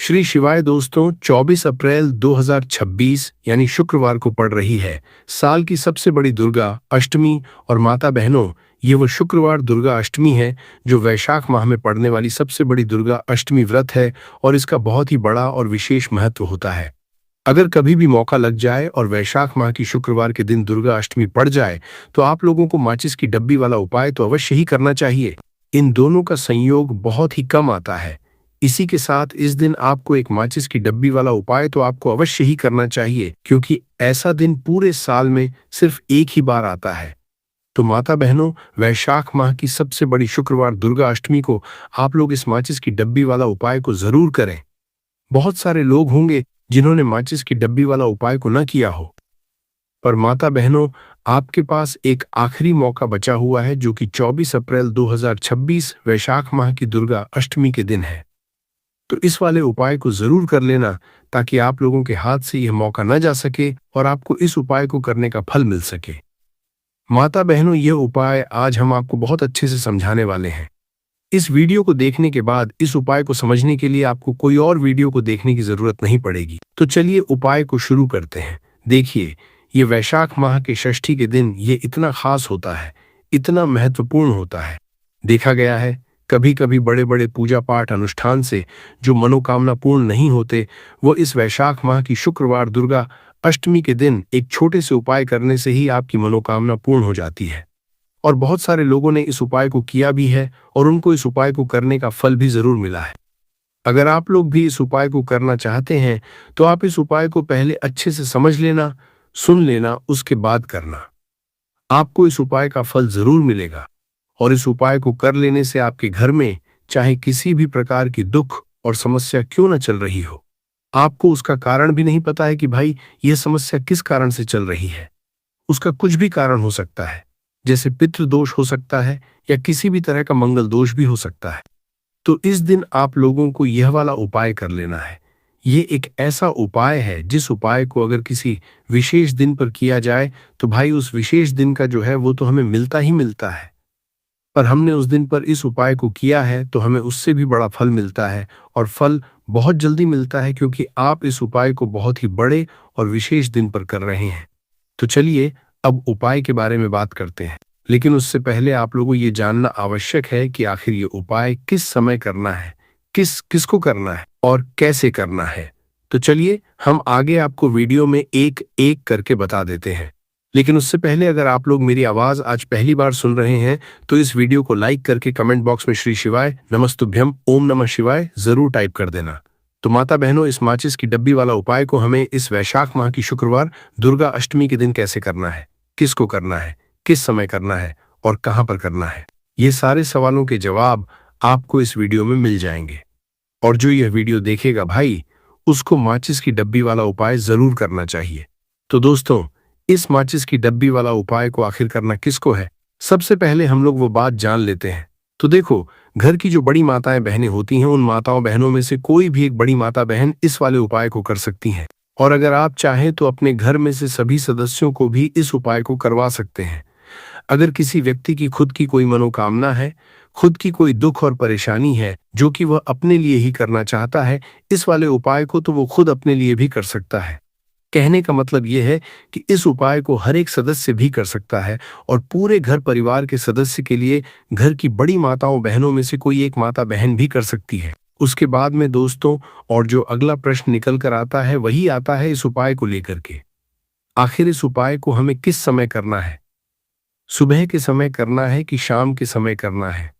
श्री शिवाय दोस्तों, 24 अप्रैल 2026 यानी शुक्रवार को पड़ रही है साल की सबसे बड़ी दुर्गा अष्टमी। और माता बहनों, ये वो शुक्रवार दुर्गा अष्टमी है जो वैशाख माह में पड़ने वाली सबसे बड़ी दुर्गा अष्टमी व्रत है और इसका बहुत ही बड़ा और विशेष महत्व होता है। अगर कभी भी मौका लग जाए और वैशाख माह की शुक्रवार के दिन दुर्गा अष्टमी पड़ जाए तो आप लोगों को माचिस की डब्बी वाला उपाय तो अवश्य ही करना चाहिए। इन दोनों का संयोग बहुत ही कम आता है। इसी के साथ इस दिन आपको एक माचिस की डब्बी वाला उपाय तो आपको अवश्य ही करना चाहिए, क्योंकि ऐसा दिन पूरे साल में सिर्फ एक ही बार आता है। तो माता बहनों, वैशाख माह की सबसे बड़ी शुक्रवार दुर्गा अष्टमी को आप लोग इस माचिस की डब्बी वाला उपाय को जरूर करें। बहुत सारे लोग होंगे जिन्होंने माचिस की डब्बी वाला उपाय को न किया हो, पर माता बहनों, आपके पास एक आखिरी मौका बचा हुआ है जो कि 24 अप्रैल 2026 वैशाख माह की दुर्गा अष्टमी के दिन है। तो इस वाले उपाय को जरूर कर लेना ताकि आप लोगों के हाथ से यह मौका न जा सके और आपको इस उपाय को करने का फल मिल सके। माता बहनों, यह उपाय आज हम आपको बहुत अच्छे से समझाने वाले हैं। इस वीडियो को देखने के बाद इस उपाय को समझने के लिए आपको कोई और वीडियो को देखने की जरूरत नहीं पड़ेगी। तो चलिए उपाय को शुरू करते हैं। देखिए, ये वैशाख माह के षष्ठी के दिन ये इतना खास होता है, इतना महत्वपूर्ण होता है। देखा गया है कभी कभी बड़े बड़े पूजा पाठ अनुष्ठान से जो मनोकामना पूर्ण नहीं होते, वो इस वैशाख माह की शुक्रवार दुर्गा अष्टमी के दिन एक छोटे से उपाय करने से ही आपकी मनोकामना पूर्ण हो जाती है। और बहुत सारे लोगों ने इस उपाय को किया भी है और उनको इस उपाय को करने का फल भी जरूर मिला है। अगर आप लोग भी इस उपाय को करना चाहते हैं तो आप इस उपाय को पहले अच्छे से समझ लेना, सुन लेना, उसके बाद करना। आपको इस उपाय का फल जरूर मिलेगा और इस उपाय को कर लेने से आपके घर में चाहे किसी भी प्रकार की दुख और समस्या क्यों न चल रही हो, आपको उसका कारण भी नहीं पता है कि भाई यह समस्या किस कारण से चल रही है। उसका कुछ भी कारण हो सकता है, जैसे पितृदोष हो सकता है या किसी भी तरह का मंगल दोष भी हो सकता है। तो इस दिन आप लोगों को यह वाला उपाय कर लेना है। ये एक ऐसा उपाय है जिस उपाय को अगर किसी विशेष दिन पर किया जाए तो भाई उस विशेष दिन का जो है वो तो हमें मिलता ही मिलता है। पर हमने उस दिन पर इस उपाय को किया है तो हमें उससे भी बड़ा फल मिलता है, और फल बहुत जल्दी मिलता है क्योंकि आप इस उपाय को बहुत ही बड़े और विशेष दिन पर कर रहे हैं। तो चलिए अब उपाय के बारे में बात करते हैं, लेकिन उससे पहले आप लोगों को ये जानना आवश्यक है कि आखिर ये उपाय किस समय करना है, किसको करना है और कैसे करना है। तो चलिए हम आगे आपको वीडियो में एक एक करके बता देते हैं। लेकिन उससे पहले अगर आप लोग मेरी आवाज आज पहली बार सुन रहे हैं तो इस वीडियो को लाइक करके कमेंट बॉक्स में श्री शिवाय नमस्तुभ्यम ओम नमः शिवाय जरूर टाइप कर देना। तो माता बहनों, इस माचिस की डब्बी वाला उपाय को हमें इस वैशाख माह की शुक्रवार दुर्गा अष्टमी के दिन कैसे करना है, किसको करना है, किस समय करना है और कहां पर करना है, ये सारे सवालों के जवाब आपको इस वीडियो में मिल जाएंगे। और जो यह वीडियो देखेगा भाई, उसको माचिस की डब्बी वाला उपाय जरूर करना चाहिए। तो दोस्तों, इस माचिस की डब्बी वाला उपाय को आखिर करना किसको है, सबसे पहले हम लोग वो बात जान लेते हैं। तो देखो, घर की जो बड़ी माताएं बहनें होती हैं, उन माताओं बहनों में से कोई भी एक बड़ी माता बहन इस वाले उपाय को कर सकती हैं। और अगर आप चाहें तो अपने घर में से सभी सदस्यों को भी इस उपाय को करवा सकते हैं। अगर किसी व्यक्ति की खुद की कोई मनोकामना है, खुद की कोई दुख और परेशानी है जो कि वह अपने लिए ही करना चाहता है, इस वाले उपाय को तो वो खुद अपने लिए भी कर सकता है। कहने का मतलब यह है कि इस उपाय को हर एक सदस्य भी कर सकता है और पूरे घर परिवार के सदस्य के लिए घर की बड़ी माताओं बहनों में से कोई एक माता बहन भी कर सकती है। उसके बाद में दोस्तों, और जो अगला प्रश्न निकल कर आता है वही आता है इस उपाय को लेकर के, आखिर इस उपाय को हमें किस समय करना है, सुबह के समय करना है कि शाम के समय करना है।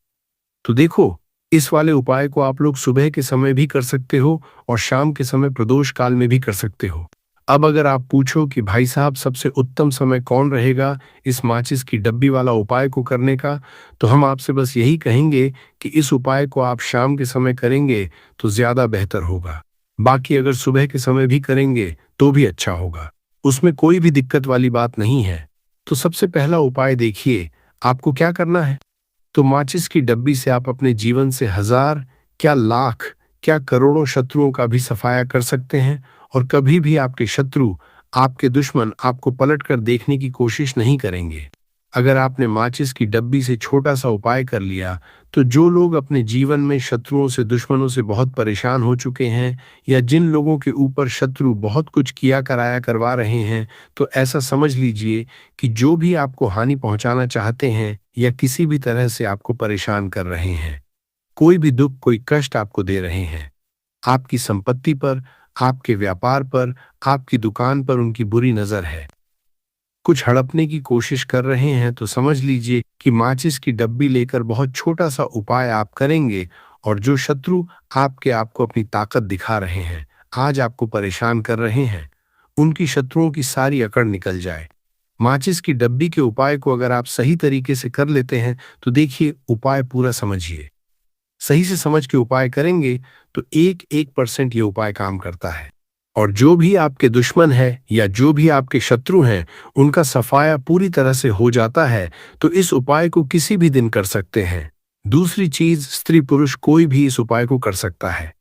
तो देखो, इस वाले उपाय को आप लोग सुबह के समय भी कर सकते हो और शाम के समय प्रदोष काल में भी कर सकते हो। अब अगर आप पूछो कि भाई साहब सबसे उत्तम समय कौन रहेगा इस माचिस की डब्बी वाला उपाय को करने का, तो हम आपसे बस यही कहेंगे कि इस उपाय को आप शाम के समय करेंगे तो ज्यादा बेहतर होगा। बाकी अगर सुबह के समय भी करेंगे तो भी अच्छा होगा, उसमें कोई भी दिक्कत वाली बात नहीं है। तो सबसे पहला उपाय देखिए, आपको क्या करना है। तो माचिस की डब्बी से आप अपने जीवन से हजार, क्या लाख, क्या करोड़ों शत्रुओं का भी सफाया कर सकते हैं और कभी भी आपके शत्रु, आपके दुश्मन आपको पलट कर देखने की कोशिश नहीं करेंगे। अगर आपने माचिस की डब्बी से छोटा सा उपाय कर लिया, तो जो लोग अपने जीवन में शत्रुओं से दुश्मनों से बहुत परेशान हो चुके हैं या जिन लोगों के ऊपर शत्रु बहुत कुछ किया कराया करवा रहे हैं, तो ऐसा समझ लीजिए कि जो भी आपको हानि पहुंचाना चाहते हैं या किसी भी तरह से आपको परेशान कर रहे हैं, कोई भी दुख कोई कष्ट आपको दे रहे हैं, आपकी संपत्ति पर, आपके व्यापार पर, आपकी दुकान पर उनकी बुरी नजर है, कुछ हड़पने की कोशिश कर रहे हैं, तो समझ लीजिए कि माचिस की डब्बी लेकर बहुत छोटा सा उपाय आप करेंगे और जो शत्रु आपके आपको अपनी ताकत दिखा रहे हैं, आज आपको परेशान कर रहे हैं, उनकी शत्रुओं की सारी अकड़ निकल जाए। माचिस की डब्बी के उपाय को अगर आप सही तरीके से कर लेते हैं, तो देखिए उपाय पूरा समझिए। सही से समझ के उपाय करेंगे तो 1% ये उपाय काम करता है। और जो भी आपके दुश्मन है या जो भी आपके शत्रु हैं, उनका सफाया पूरी तरह से हो जाता है। तो इस उपाय को किसी भी दिन कर सकते हैं। दूसरी चीज, स्त्री पुरुष कोई भी इस उपाय को कर सकता है।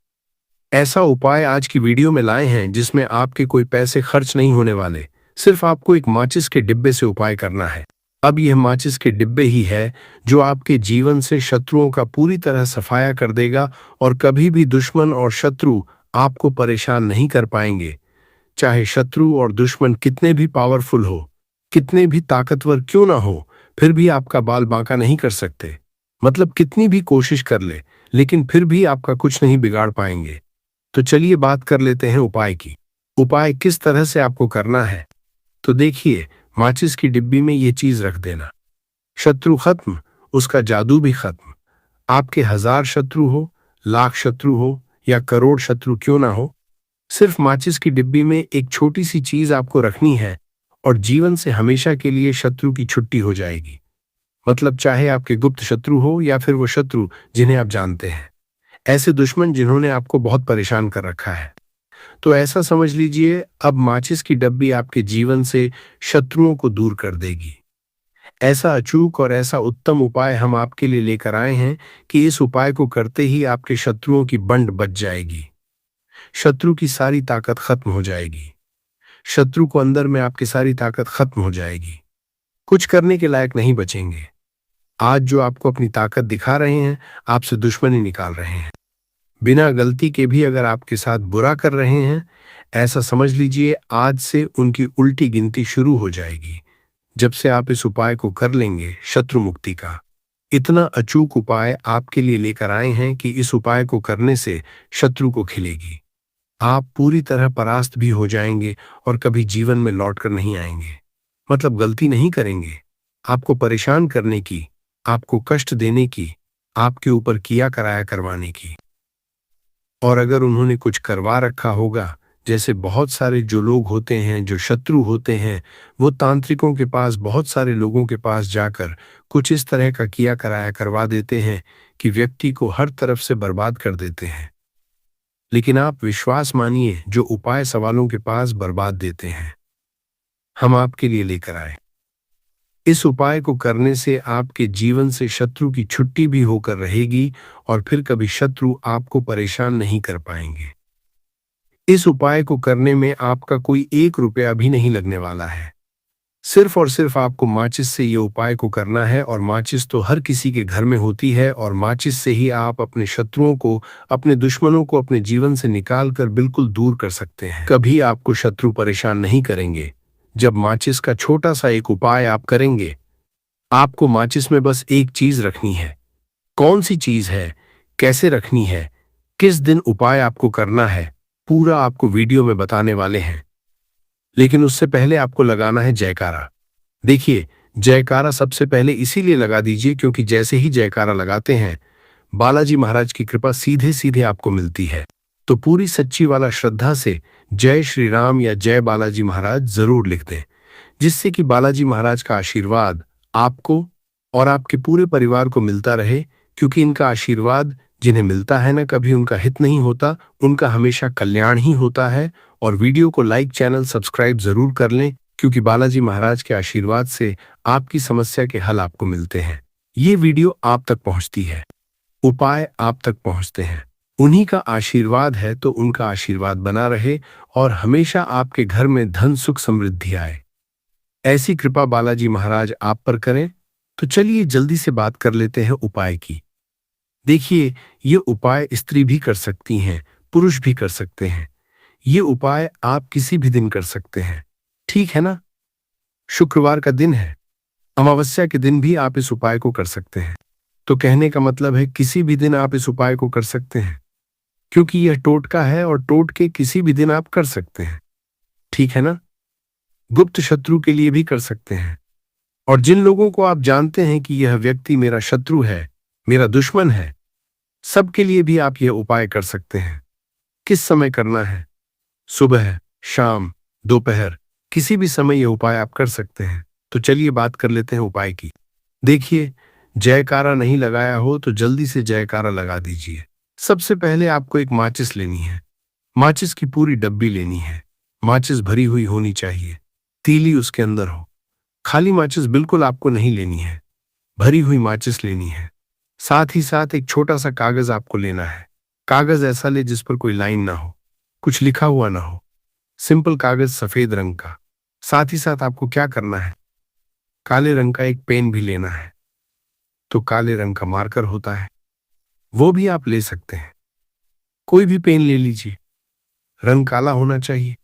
ऐसा उपाय आज की वीडियो में लाए हैं जिसमें आपके कोई पैसे खर्च नहीं होने वाले, सिर्फ आपको एक माचिस के डिब्बे से उपाय करना है। अब यह माचिस के डिब्बे ही है जो आपके जीवन से शत्रुओं का पूरी तरह सफाया कर देगा और कभी भी दुश्मन और शत्रु आपको परेशान नहीं कर पाएंगे। चाहे शत्रु और दुश्मन कितने भी पावरफुल हो, कितने भी ताकतवर क्यों ना हो, फिर भी आपका बाल बांका नहीं कर सकते। मतलब कितनी भी कोशिश कर ले, लेकिन फिर भी आपका कुछ नहीं बिगाड़ पाएंगे। तो चलिए बात कर लेते हैं उपाय की। उपाय किस तरह से आपको करना है, तो देखिए, माचिस की डिब्बी में ये चीज रख देना। शत्रु खत्म, उसका जादू भी खत्म। आपके 1000 शत्रु हो, लाख शत्रु हो या करोड़ शत्रु क्यों ना हो, सिर्फ माचिस की डिब्बी में एक छोटी सी चीज आपको रखनी है और जीवन से हमेशा के लिए शत्रु की छुट्टी हो जाएगी। मतलब चाहे आपके गुप्त शत्रु हो या फिर वो शत्रु जिन्हें आप जानते हैं, ऐसे दुश्मन जिन्होंने आपको बहुत परेशान कर रखा है। तो ऐसा समझ लीजिए, अब माचिस की डब्बी आपके जीवन से शत्रुओं को दूर कर देगी। ऐसा अचूक और ऐसा उत्तम उपाय हम आपके लिए लेकर आए हैं कि इस उपाय को करते ही आपके शत्रुओं की बंड बच जाएगी। शत्रु की सारी ताकत खत्म हो जाएगी। शत्रु को अंदर में आपकी सारी ताकत खत्म हो जाएगी। कुछ करने के लायक नहीं बचेंगे। आज जो आपको अपनी ताकत दिखा रहे हैं, आपसे दुश्मनी निकाल रहे हैं। बिना गलती के भी अगर आपके साथ बुरा कर रहे हैं, ऐसा समझ लीजिए आज से उनकी उल्टी गिनती शुरू हो जाएगी। जब से आप इस उपाय को कर लेंगे, शत्रु मुक्ति का इतना अचूक उपाय आपके लिए लेकर आए हैं कि इस उपाय को करने से शत्रु को खिलेगी। आप पूरी तरह परास्त भी हो जाएंगे और कभी जीवन में लौट कर नहीं आएंगे। मतलब गलती नहीं करेंगे। आपको परेशान करने की, आपको कष्ट देने की, आपके ऊपर किया कराया करवाने की। और अगर उन्होंने कुछ करवा रखा होगा, जैसे बहुत सारे जो लोग होते हैं, जो शत्रु होते हैं, वो तांत्रिकों के पास, बहुत सारे लोगों के पास जाकर कुछ इस तरह का किया कराया करवा देते हैं कि व्यक्ति को हर तरफ से बर्बाद कर देते हैं। लेकिन आप विश्वास मानिए, जो उपाय सवालों के पास बर्बाद देते हैं, हम आपके लिए लेकर आए। इस उपाय को करने से आपके जीवन से शत्रु की छुट्टी भी होकर रहेगी और फिर कभी शत्रु आपको परेशान नहीं कर पाएंगे। इस उपाय को करने में आपका कोई 1 रुपया भी नहीं लगने वाला है। सिर्फ और सिर्फ आपको माचिस से ये उपाय को करना है और माचिस तो हर किसी के घर में होती है और माचिस से ही आप अपने शत्रुओं को, अपने दुश्मनों को अपने जीवन से निकाल कर बिल्कुल दूर कर सकते हैं। कभी आपको शत्रु परेशान नहीं करेंगे। जब माचिस का छोटा सा एक उपाय आप करेंगे, आपको माचिस में बस एक चीज रखनी है। कौन सी चीज है, कैसे रखनी है, किस दिन उपाय आपको करना है, पूरा आपको वीडियो में बताने वाले हैं। लेकिन उससे पहले आपको लगाना है जयकारा। देखिए, जयकारा सबसे पहले इसीलिए लगा दीजिए क्योंकि जैसे ही जयकारा लगाते हैं, बालाजी महाराज की कृपा सीधे सीधे आपको मिलती है। तो पूरी सच्ची वाला श्रद्धा से जय श्री राम या जय बालाजी महाराज जरूर लिख दें, जिससे कि बालाजी महाराज का आशीर्वाद आपको और आपके पूरे परिवार को मिलता रहे। क्योंकि इनका आशीर्वाद जिन्हें मिलता है ना, कभी उनका हित नहीं होता, उनका हमेशा कल्याण ही होता है। और वीडियो को लाइक, चैनल सब्सक्राइब जरूर कर लें, क्योंकि बालाजी महाराज के आशीर्वाद से आपकी समस्या के हल आपको मिलते हैं। ये वीडियो आप तक पहुंचती है, उपाय आप तक पहुंचते हैं, उन्हीं का आशीर्वाद है। तो उनका आशीर्वाद बना रहे और हमेशा आपके घर में धन सुख समृद्धि आए। ऐसी कृपा बालाजी महाराज आप पर करें। तो चलिए जल्दी से बात कर लेते हैं उपाय की। देखिए, ये उपाय स्त्री भी कर सकती हैं, पुरुष भी कर सकते हैं। ये उपाय आप किसी भी दिन कर सकते हैं, ठीक है ना? शुक्रवार का दिन है, अमावस्या के दिन भी आप इस उपाय को कर सकते हैं। तो कहने का मतलब है किसी भी दिन आप इस उपाय को कर सकते हैं, क्योंकि यह टोटका है और टोटके किसी भी दिन आप कर सकते हैं, ठीक है ना? गुप्त शत्रु के लिए भी कर सकते हैं। और जिन लोगों को आप जानते हैं कि यह व्यक्ति मेरा शत्रु है, मेरा दुश्मन है, सबके लिए भी आप यह उपाय कर सकते हैं। किस समय करना है? सुबह, शाम, दोपहर, किसी भी समय यह उपाय आप कर सकते हैं। तो चलिए बात कर लेते हैं उपाय की। देखिए, जयकारा नहीं लगाया हो तो जल्दी से जयकारा लगा दीजिए। सबसे पहले आपको एक माचिस लेनी है। माचिस की पूरी डब्बी लेनी है। माचिस भरी हुई होनी चाहिए, तीली उसके अंदर हो। खाली माचिस बिल्कुल आपको नहीं लेनी है, भरी हुई माचिस लेनी है। साथ ही साथ एक छोटा सा कागज आपको लेना है। कागज ऐसा ले जिस पर कोई लाइन ना हो, कुछ लिखा हुआ ना हो, सिंपल कागज सफेद रंग का। साथ ही साथ आपको क्या करना है, काले रंग का एक पेन भी लेना है। तो काले रंग का मार्कर होता है, वो भी आप ले सकते हैं। कोई भी पेन ले लीजिए, रंग काला होना चाहिए।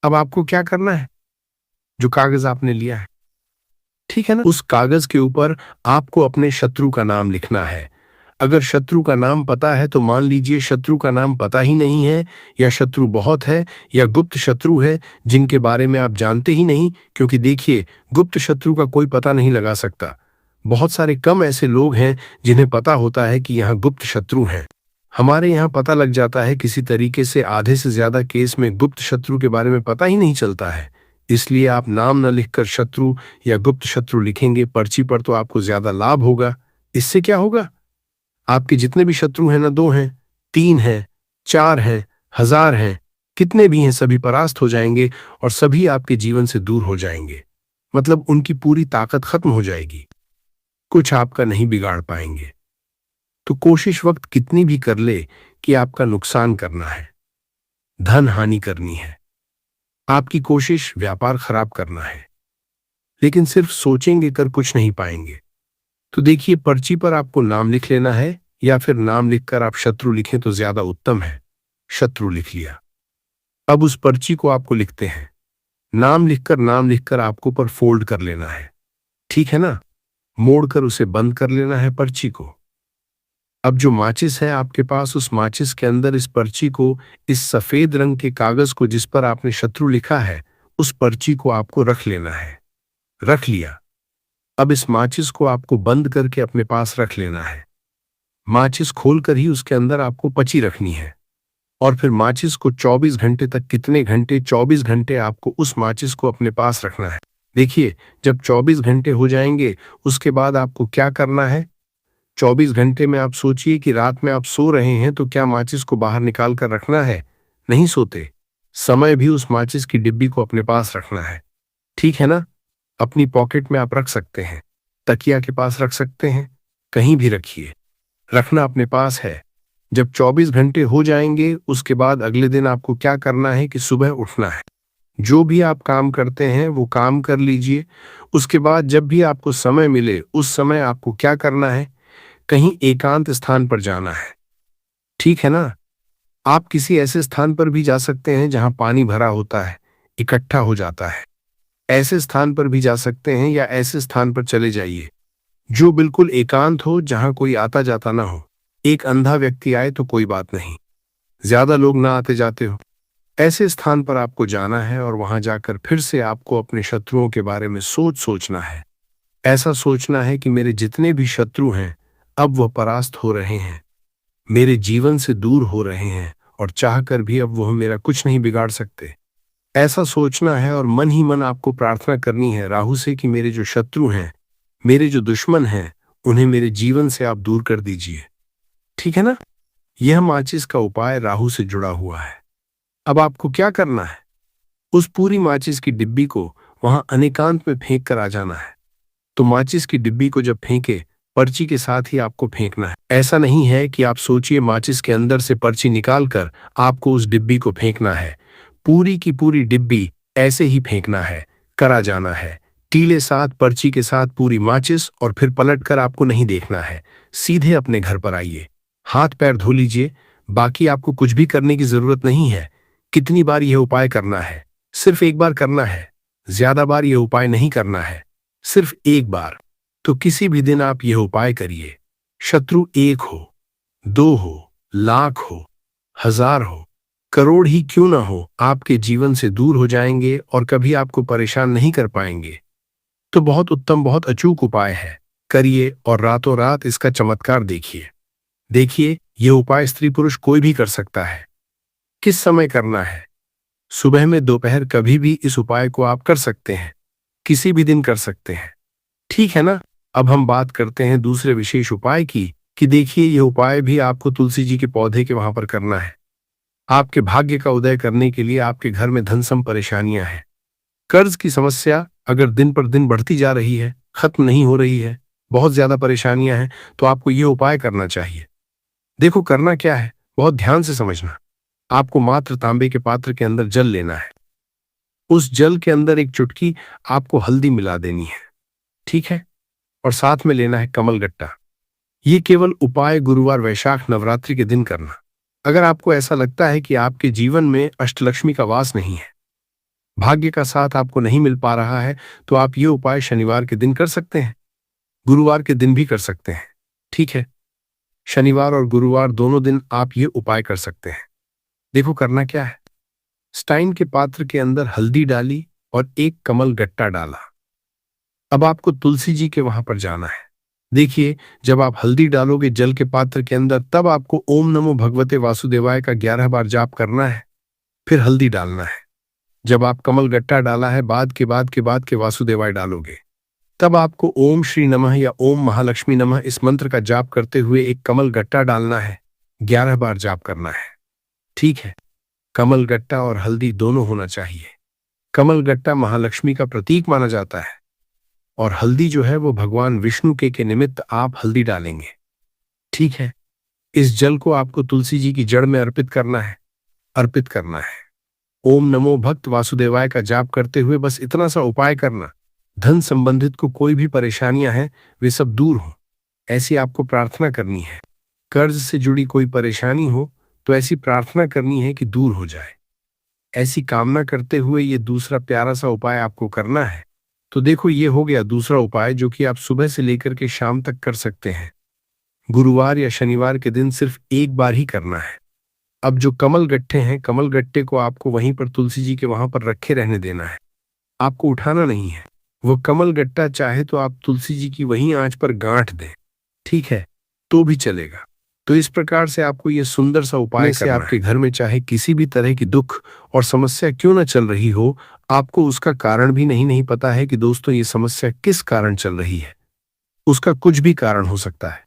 अब आपको क्या करना है, जो कागज आपने लिया है, ठीक है ना, उस कागज के ऊपर आपको अपने शत्रु का नाम लिखना है। अगर शत्रु का नाम पता है तो मान लीजिए, शत्रु का नाम पता ही नहीं है, या शत्रु बहुत है, या गुप्त शत्रु है जिनके बारे में आप जानते ही नहीं, क्योंकि देखिए, गुप्त शत्रु का कोई पता नहीं लगा सकता। बहुत सारे कम ऐसे लोग हैं जिन्हें पता होता है कि यहाँ गुप्त शत्रु हैं। हमारे यहाँ पता लग जाता है किसी तरीके से। आधे से ज्यादा केस में गुप्त शत्रु के बारे में पता ही नहीं चलता है। इसलिए आप नाम न लिखकर शत्रु या गुप्त शत्रु लिखेंगे पर्ची पर तो आपको ज्यादा लाभ होगा। इससे क्या होगा, आपके जितने भी शत्रु हैं ना, 2 हैं, 3 हैं, 4 हैं, 1000 हैं, कितने भी हैं, सभी परास्त हो जाएंगे और सभी आपके जीवन से दूर हो जाएंगे। मतलब उनकी पूरी ताकत खत्म हो जाएगी, कुछ आपका नहीं बिगाड़ पाएंगे। तो कोशिश वक्त कितनी भी कर ले कि आपका नुकसान करना है, धन हानि करनी है, आपकी कोशिश व्यापार खराब करना है, लेकिन सिर्फ सोचेंगे कर कुछ नहीं पाएंगे। तो देखिए, पर्ची पर आपको नाम लिख लेना है, या फिर नाम लिखकर आप शत्रु लिखें तो ज्यादा उत्तम है। शत्रु लिख लिया। अब उस पर्ची को आपको लिखते हैं। नाम लिखकर आपको पर फोल्ड कर लेना है, ठीक है ना? मोड़कर उसे बंद कर लेना है पर्ची को। अब जो माचिस है आपके पास, उस माचिस के अंदर इस पर्ची को, इस सफेद रंग के कागज को जिस पर आपने शत्रु लिखा है, उस पर्ची को आपको रख लेना है। रख लिया। अब इस माचिस को आपको बंद करके अपने पास रख लेना है। माचिस खोलकर ही उसके अंदर आपको पर्ची रखनी है। और फिर माचिस को 24 घंटे तक, कितने घंटे, 24 घंटे आपको उस माचिस को अपने पास रखना है। देखिए, जब 24 घंटे हो जाएंगे, उसके बाद आपको क्या करना है, 24 घंटे में आप सोचिए कि रात में आप सो रहे हैं तो क्या माचिस को बाहर निकाल कर रखना है? नहीं सोते समय भी उस माचिस की डिब्बी को अपने पास रखना है, ठीक है ना? अपनी पॉकेट में आप रख सकते हैं, तकिया के पास रख सकते हैं, कहीं भी रखिए, रखना अपने पास है। जब 24 घंटे हो जाएंगे, उसके बाद अगले दिन आपको क्या करना है कि सुबह उठना है। जो भी आप काम करते हैं वो काम कर लीजिए। उसके बाद जब भी आपको समय मिले, उस समय आपको क्या करना है, कहीं एकांत स्थान पर जाना है, ठीक है ना? आप किसी ऐसे स्थान पर भी जा सकते हैं जहां पानी भरा होता है, इकट्ठा हो जाता है। ऐसे स्थान पर भी जा सकते हैं, या ऐसे स्थान पर चले जाइए जो बिल्कुल एकांत हो, जहां कोई आता जाता ना हो। एक अंधा व्यक्ति आए तो कोई बात नहीं, ज्यादा लोग ना आते जाते हो। ऐसे स्थान पर आपको जाना है और वहां जाकर फिर से आपको अपने शत्रुओं के बारे में सोचना है। ऐसा सोचना है कि मेरे जितने भी शत्रु हैं, अब वह परास्त हो रहे हैं, मेरे जीवन से दूर हो रहे हैं, और चाहकर भी अब वह मेरा कुछ नहीं बिगाड़ सकते। ऐसा सोचना है और मन ही मन आपको प्रार्थना करनी है राहु से कि मेरे जो शत्रु हैं, मेरे जो दुश्मन हैं, उन्हें मेरे जीवन से आप दूर कर दीजिए, ठीक है ना? यह माचिस का उपाय राहु से जुड़ा हुआ है। अब आपको क्या करना है, उस पूरी माचिस की डिब्बी को वहां अनेकांत में फेंक कर आ जाना है। तो माचिस की डिब्बी को जब फेंके, पर्ची के साथ ही आपको फेंकना है। ऐसा नहीं है कि आप सोचिए माचिस के अंदर से पर्ची निकालकर आपको उस डिब्बी को फेंकना है। पूरी की पूरी डिब्बी ऐसे ही फेंकना है, करा जाना है। टीले साथ पर्ची के साथ पूरी माचिस और फिर पलटकर आपको नहीं देखना है, सीधे अपने घर पर आइए, हाथ पैर धो लीजिए। बाकी आपको कुछ भी करने की जरूरत नहीं है। कितनी बार यह उपाय करना है? सिर्फ एक बार करना है। ज्यादा बार यह उपाय नहीं करना है, सिर्फ एक बार। तो किसी भी दिन आप यह उपाय करिए। शत्रु 1 हो, 2 हो, लाख हो, 1000 हो, करोड़ ही क्यों ना हो, आपके जीवन से दूर हो जाएंगे और कभी आपको परेशान नहीं कर पाएंगे। तो बहुत उत्तम, बहुत अचूक उपाय है। करिए और रातों रात इसका चमत्कार देखिए। देखिए, यह उपाय स्त्री पुरुष कोई भी कर सकता है। किस समय करना है? सुबह में, दोपहर, कभी भी इस उपाय को आप कर सकते हैं। किसी भी दिन कर सकते हैं। ठीक है ना? अब हम बात करते हैं दूसरे विशेष उपाय की कि देखिए, यह उपाय भी आपको तुलसी जी के पौधे के वहां पर करना है। आपके भाग्य का उदय करने के लिए आपके घर में धन सम परेशानियां हैं। कर्ज की समस्या अगर दिन पर दिन बढ़ती जा रही है, खत्म नहीं हो रही है, बहुत ज्यादा परेशानियां हैं, तो आपको यह उपाय करना चाहिए। देखो, करना क्या है, बहुत ध्यान से समझना। आपको मात्र तांबे के पात्र के अंदर जल लेना है। उस जल के अंदर एक चुटकी आपको हल्दी मिला देनी है, ठीक है? और साथ में लेना है कमलगट्टा। ये केवल उपाय गुरुवार वैशाख नवरात्रि के दिन करना। अगर आपको ऐसा लगता है कि आपके जीवन में अष्टलक्ष्मी का वास नहीं है, भाग्य का साथ आपको नहीं मिल पा रहा है, तो आप ये उपाय शनिवार के दिन कर सकते हैं, गुरुवार के दिन भी कर सकते हैं, ठीक है? शनिवार और गुरुवार दोनों दिन आप ये उपाय कर सकते हैं। देखो, करना क्या है। स्टाइन के पात्र के अंदर हल्दी डाली और एक कमल गट्टा डाला। अब आपको तुलसी जी के वहां पर जाना है। देखिए, जब आप हल्दी डालोगे जल के पात्र के अंदर, तब आपको ओम नमो भगवते वासुदेवाय का 11 बार जाप करना है, फिर हल्दी डालना है। जब आप कमल गट्टा डाला है, बाद के वासुदेवाय डालोगे, तब आपको ओम श्री नमः या ओम महालक्ष्मी नमः इस मंत्र का जाप करते हुए एक कमल गट्टा डालना है, 11 बार जाप करना है, ठीक है? कमल गट्टा और हल्दी दोनों होना चाहिए। कमल गट्टा महालक्ष्मी का प्रतीक माना जाता है और हल्दी जो है वो भगवान विष्णु के निमित्त आप हल्दी डालेंगे, ठीक है? इस जल को आपको तुलसी जी की जड़ में अर्पित करना है, अर्पित करना है। ओम नमो भक्त वासुदेवाय का जाप करते हुए बस इतना सा उपाय करना। धन संबंधित को कोई भी परेशानियां हैं, वे सब दूर हो, ऐसी आपको प्रार्थना करनी है। कर्ज से जुड़ी कोई परेशानी हो तो ऐसी प्रार्थना करनी है कि दूर हो जाए। ऐसी कामना करते हुए ये दूसरा प्यारा सा उपाय आपको करना है। तो देखो, ये हो गया दूसरा उपाय जो कि आप सुबह से लेकर के शाम तक कर सकते हैं। गुरुवार या शनिवार के दिन सिर्फ एक बार ही करना है। अब जो कमल गट्टे हैं, कमल गट्टे को आपको वहीं पर तुलसी जी के वहां पर रखे रहने देना है, आपको उठाना नहीं है। वो कमल गट्टा चाहे तो आप तुलसी जी की वहीं आंच पर गांठ दें, ठीक है? तो भी चलेगा। तो इस प्रकार से आपको ये सुंदर सा उपाय से आपके घर में चाहे किसी भी तरह की दुख और समस्या क्यों न चल रही हो, आपको उसका कारण भी नहीं पता है कि दोस्तों ये समस्या किस कारण चल रही है। उसका कुछ भी कारण हो सकता है,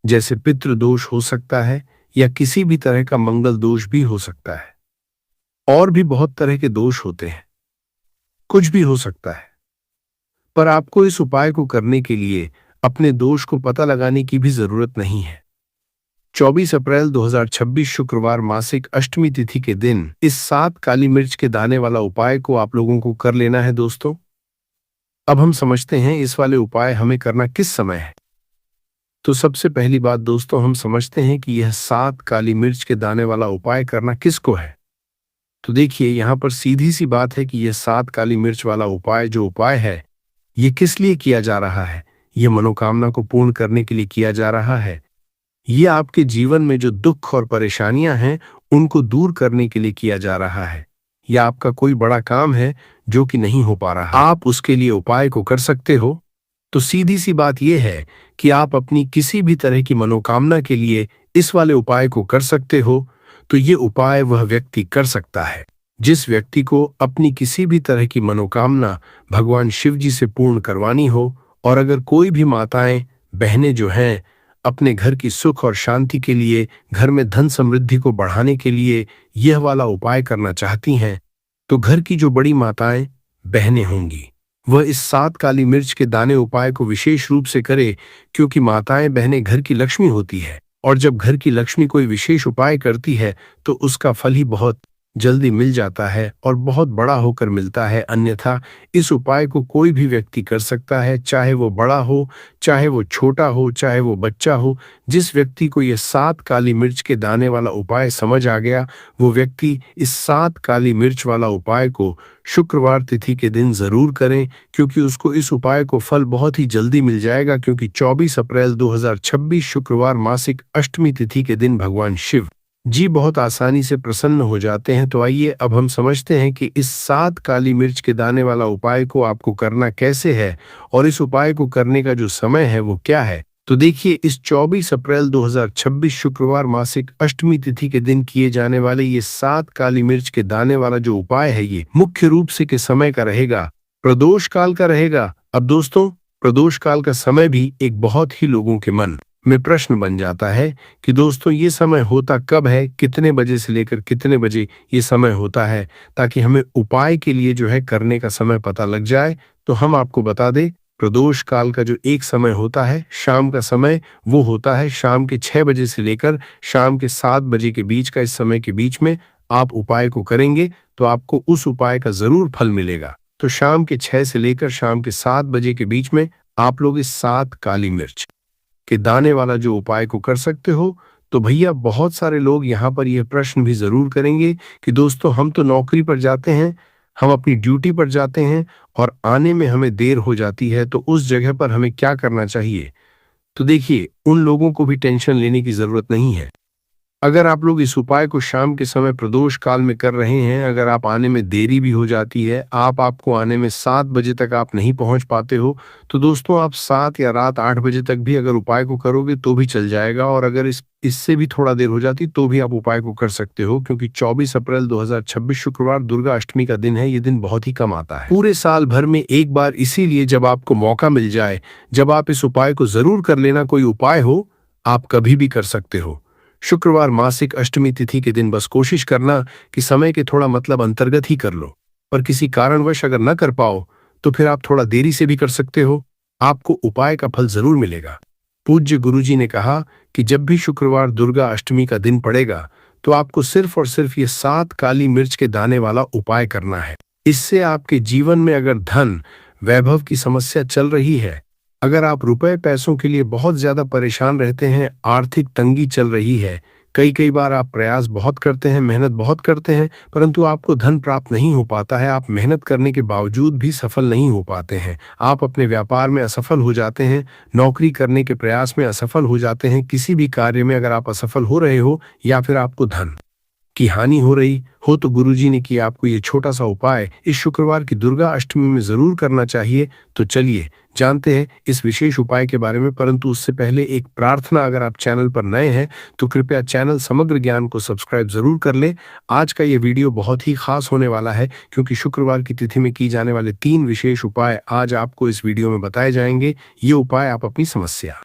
जैसे पितृ दोष हो सकता है या किसी भी तरह का मंगल दोष भी हो सकता है, और भी बहुत तरह के दोष होते हैं, कुछ भी हो सकता है। पर आपको इस उपाय को करने के लिए अपने दोष को पता लगाने की भी जरूरत नहीं है। 24 अप्रैल 2026 शुक्रवार मासिक अष्टमी तिथि के दिन इस 7 काली मिर्च के दाने वाला उपाय को आप लोगों को कर लेना है दोस्तों। अब हम समझते हैं इस वाले उपाय हमें करना किस समय है। तो सबसे पहली बात दोस्तों, हम समझते हैं कि यह 7 काली मिर्च के दाने वाला उपाय करना किसको है। तो देखिए, यहाँ पर सीधी सी बात है कि यह 7 काली मिर्च वाला उपाय जो उपाय है, ये किस लिए किया जा रहा है? ये मनोकामना को पूर्ण करने के लिए किया जा रहा है। ये आपके जीवन में जो दुख और परेशानियां हैं, उनको दूर करने के लिए किया जा रहा है। या आपका कोई बड़ा काम है जो कि नहीं हो पा रहा, आप उसके लिए उपाय को कर सकते हो। तो सीधी सी बात यह है कि आप अपनी किसी भी तरह की मनोकामना के लिए इस वाले उपाय को कर सकते हो। तो ये उपाय वह व्यक्ति कर सकता है जिस व्यक्ति को अपनी किसी भी तरह की मनोकामना भगवान शिव जी से पूर्ण करवानी हो। और अगर कोई भी माताएं बहनें जो हैं अपने घर की सुख और शांति के लिए, घर में धन समृद्धि को बढ़ाने के लिए यह वाला उपाय करना चाहती हैं, तो घर की जो बड़ी माताएं बहनें होंगी वह इस 7 काली मिर्च के दाने उपाय को विशेष रूप से करे, क्योंकि माताएं बहनें घर की लक्ष्मी होती है। और जब घर की लक्ष्मी कोई विशेष उपाय करती है तो उसका फल ही बहुत जल्दी मिल जाता है और बहुत बड़ा होकर मिलता है। अन्यथा इस उपाय को कोई भी व्यक्ति कर सकता है, चाहे वो बड़ा हो, चाहे वो छोटा हो, चाहे वो बच्चा हो। जिस व्यक्ति को ये 7 काली मिर्च के दाने वाला उपाय समझ आ गया, वो व्यक्ति इस 7 काली मिर्च वाला उपाय को शुक्रवार तिथि के दिन जरूर करें, क्योंकि उसको इस उपाय को फल बहुत ही जल्दी मिल जाएगा। क्योंकि 24 अप्रैल 2026 शुक्रवार मासिक अष्टमी तिथि के दिन भगवान शिव जी बहुत आसानी से प्रसन्न हो जाते हैं। तो आइए अब हम समझते हैं कि इस 7 काली मिर्च के दाने वाला उपाय को आपको करना कैसे है और इस उपाय को करने का जो समय है वो क्या है। तो देखिए, इस 24 अप्रैल 2026 शुक्रवार मासिक अष्टमी तिथि के दिन किए जाने वाले ये 7 काली मिर्च के दाने वाला जो उपाय है, ये मुख्य रूप से के समय का रहेगा, प्रदोष काल का रहेगा। अब दोस्तों, प्रदोष काल का समय भी एक बहुत ही लोगों के मन में प्रश्न बन जाता है कि दोस्तों ये समय होता कब है, कितने बजे से लेकर कितने बजे ये समय होता है, ताकि हमें उपाय के लिए जो है करने का समय पता लग जाए। तो हम आपको बता दें, प्रदोष काल का जो एक समय होता है, शाम का समय, वो होता है शाम के 6 बजे से लेकर शाम के 7 बजे के बीच का। इस समय के बीच में आप उपाय को करेंगे तो आपको उस उपाय का जरूर फल मिलेगा। तो शाम के 6 से लेकर शाम के 7 बजे के बीच में आप लोग इस 7 काली मिर्च के दाने वाला जो उपाय को कर सकते हो। तो भैया, बहुत सारे लोग यहाँ पर यह प्रश्न भी जरूर करेंगे कि दोस्तों हम तो नौकरी पर जाते हैं, हम अपनी ड्यूटी पर जाते हैं और आने में हमें देर हो जाती है, तो उस जगह पर हमें क्या करना चाहिए। तो देखिए, उन लोगों को भी टेंशन लेने की जरूरत नहीं है। अगर आप लोग इस उपाय को शाम के समय प्रदोष काल में कर रहे हैं, अगर आप आने में देरी भी हो जाती है, आपको आने में 7 बजे तक आप नहीं पहुंच पाते हो, तो दोस्तों आप 7 या रात 8 बजे तक भी अगर उपाय को करोगे तो भी चल जाएगा। और अगर इससे भी थोड़ा देर हो जाती तो भी आप उपाय को कर सकते हो, क्योंकि 24 अप्रैल 2026 शुक्रवार दुर्गा अष्टमी का दिन है। ये दिन बहुत ही कम आता है पूरे साल भर में एक बार, इसीलिए जब आपको मौका मिल जाए, जब आप इस उपाय को जरूर कर लेना। कोई उपाय हो, आप कभी भी कर सकते हो। शुक्रवार मासिक अष्टमी तिथि के दिन बस कोशिश करना कि समय के थोड़ा मतलब अंतर्गत ही कर लो। पर किसी कारणवश अगर न कर पाओ तो फिर आप थोड़ा देरी से भी कर सकते हो, आपको उपाय का फल जरूर मिलेगा। पूज्य गुरुजी ने कहा कि जब भी शुक्रवार दुर्गा अष्टमी का दिन पड़ेगा तो आपको सिर्फ और सिर्फ ये 7 काली मिर्च के दाने वाला उपाय करना है। इससे आपके जीवन में अगर धन वैभव की समस्या चल रही है, अगर आप रुपए पैसों के लिए बहुत ज्यादा परेशान रहते हैं, आर्थिक तंगी चल रही है, कई बार आप प्रयास बहुत करते हैं, मेहनत बहुत करते हैं, परंतु आपको धन प्राप्त नहीं हो पाता है, आप मेहनत करने के बावजूद भी सफल नहीं हो पाते हैं, आप अपने व्यापार में असफल हो जाते हैं, नौकरी करने के प्रयास में असफल हो जाते हैं, किसी भी कार्य में अगर आप असफल हो रहे हो या फिर आपको धन की हानि हो रही हो, तो गुरुजी ने किया आपको ये छोटा सा उपाय इस शुक्रवार की दुर्गा अष्टमी में जरूर करना चाहिए। तो चलिए जानते हैं इस विशेष उपाय के बारे में, परंतु उससे पहले एक प्रार्थना, अगर आप चैनल पर नए हैं तो कृपया चैनल समग्र ज्ञान को सब्सक्राइब जरूर कर ले। आज का ये वीडियो बहुत ही खास होने वाला है, क्योंकि शुक्रवार की तिथि में की जाने वाले 3 विशेष उपाय आज आपको इस वीडियो में बताए जाएंगे। ये उपाय आप अपनी समस्या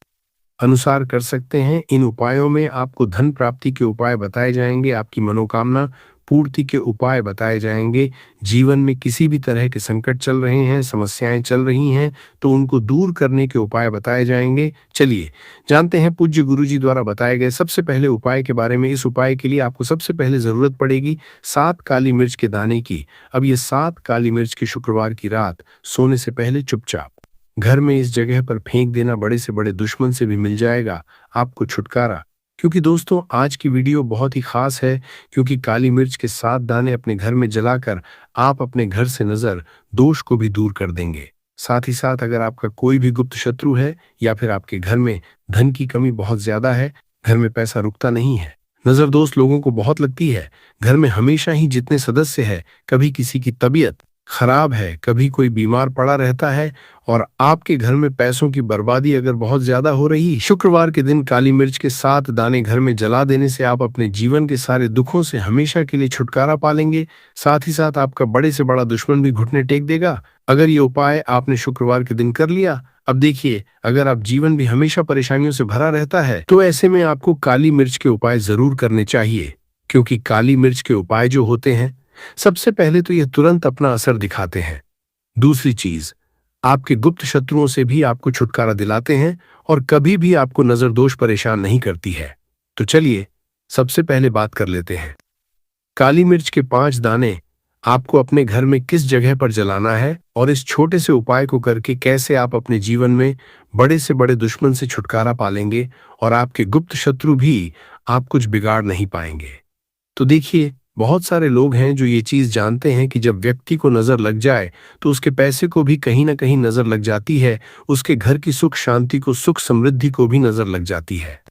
अनुसार कर सकते हैं। इन उपायों में आपको धन प्राप्ति के उपाय बताए जाएंगे, आपकी मनोकामना पूर्ति के उपाय बताए जाएंगे। जीवन में किसी भी तरह के संकट चल रहे हैं, समस्याएं चल रही हैं, तो उनको दूर करने के उपाय बताए जाएंगे। चलिए जानते हैं पूज्य गुरुजी द्वारा बताए गए सबसे पहले उपाय के बारे में। इस उपाय के लिए आपको सबसे पहले जरूरत पड़ेगी 7 काली मिर्च के दाने की। अब ये 7 काली मिर्च की शुक्रवार की रात सोने से पहले चुपचाप घर में इस जगह पर फेंक देना। बड़े से बड़े दुश्मन से भी मिल जाएगा आपको छुटकारा। क्योंकि दोस्तों आज की वीडियो बहुत ही खास है, क्योंकि काली मिर्च के 7 दाने अपने घर में जलाकर आप अपने घर से नजर दोष को भी दूर कर देंगे। साथ ही साथ अगर आपका कोई भी गुप्त शत्रु है या फिर आपके घर में धन की कमी बहुत ज्यादा है, घर में पैसा रुकता नहीं है, नजर दोस्त लोगों को बहुत लगती है, घर में हमेशा ही जितने सदस्य है, कभी किसी की तबीयत खराब है, कभी कोई बीमार पड़ा रहता है, और आपके घर में पैसों की बर्बादी अगर बहुत ज्यादा हो रही, शुक्रवार के दिन काली मिर्च के 7 दाने घर में जला देने से आप अपने जीवन के सारे दुखों से हमेशा के लिए छुटकारा पालेंगे। साथ ही साथ आपका बड़े से बड़ा दुश्मन भी घुटने टेक देगा अगर ये उपाय आपने शुक्रवार के दिन कर लिया। अब देखिए, अगर आप जीवन भी हमेशा परेशानियों से भरा रहता है, तो ऐसे में आपको काली मिर्च के उपाय जरूर करने चाहिए, क्योंकि काली मिर्च के उपाय जो होते हैं, सबसे पहले तो यह तुरंत अपना असर दिखाते हैं। दूसरी चीज, आपके गुप्त शत्रुओं से भी आपको छुटकारा दिलाते हैं और कभी भी आपको नजर दोष परेशान नहीं करती है। तो चलिए सबसे पहले बात कर लेते हैं काली मिर्च के 5 दाने आपको अपने घर में किस जगह पर जलाना है और इस छोटे से उपाय को करके कैसे आप अपने जीवन में बड़े से बड़े दुश्मन से छुटकारा पालेंगे और आपके गुप्त शत्रु भी आप कुछ बिगाड़ नहीं पाएंगे। तो देखिए, बहुत सारे लोग हैं जो ये चीज जानते हैं कि जब व्यक्ति को नजर लग जाए तो उसके पैसे को भी कहीं ना कहीं नजर लग जाती है, उसके घर की सुख शांति को, सुख समृद्धि को भी नजर लग जाती है।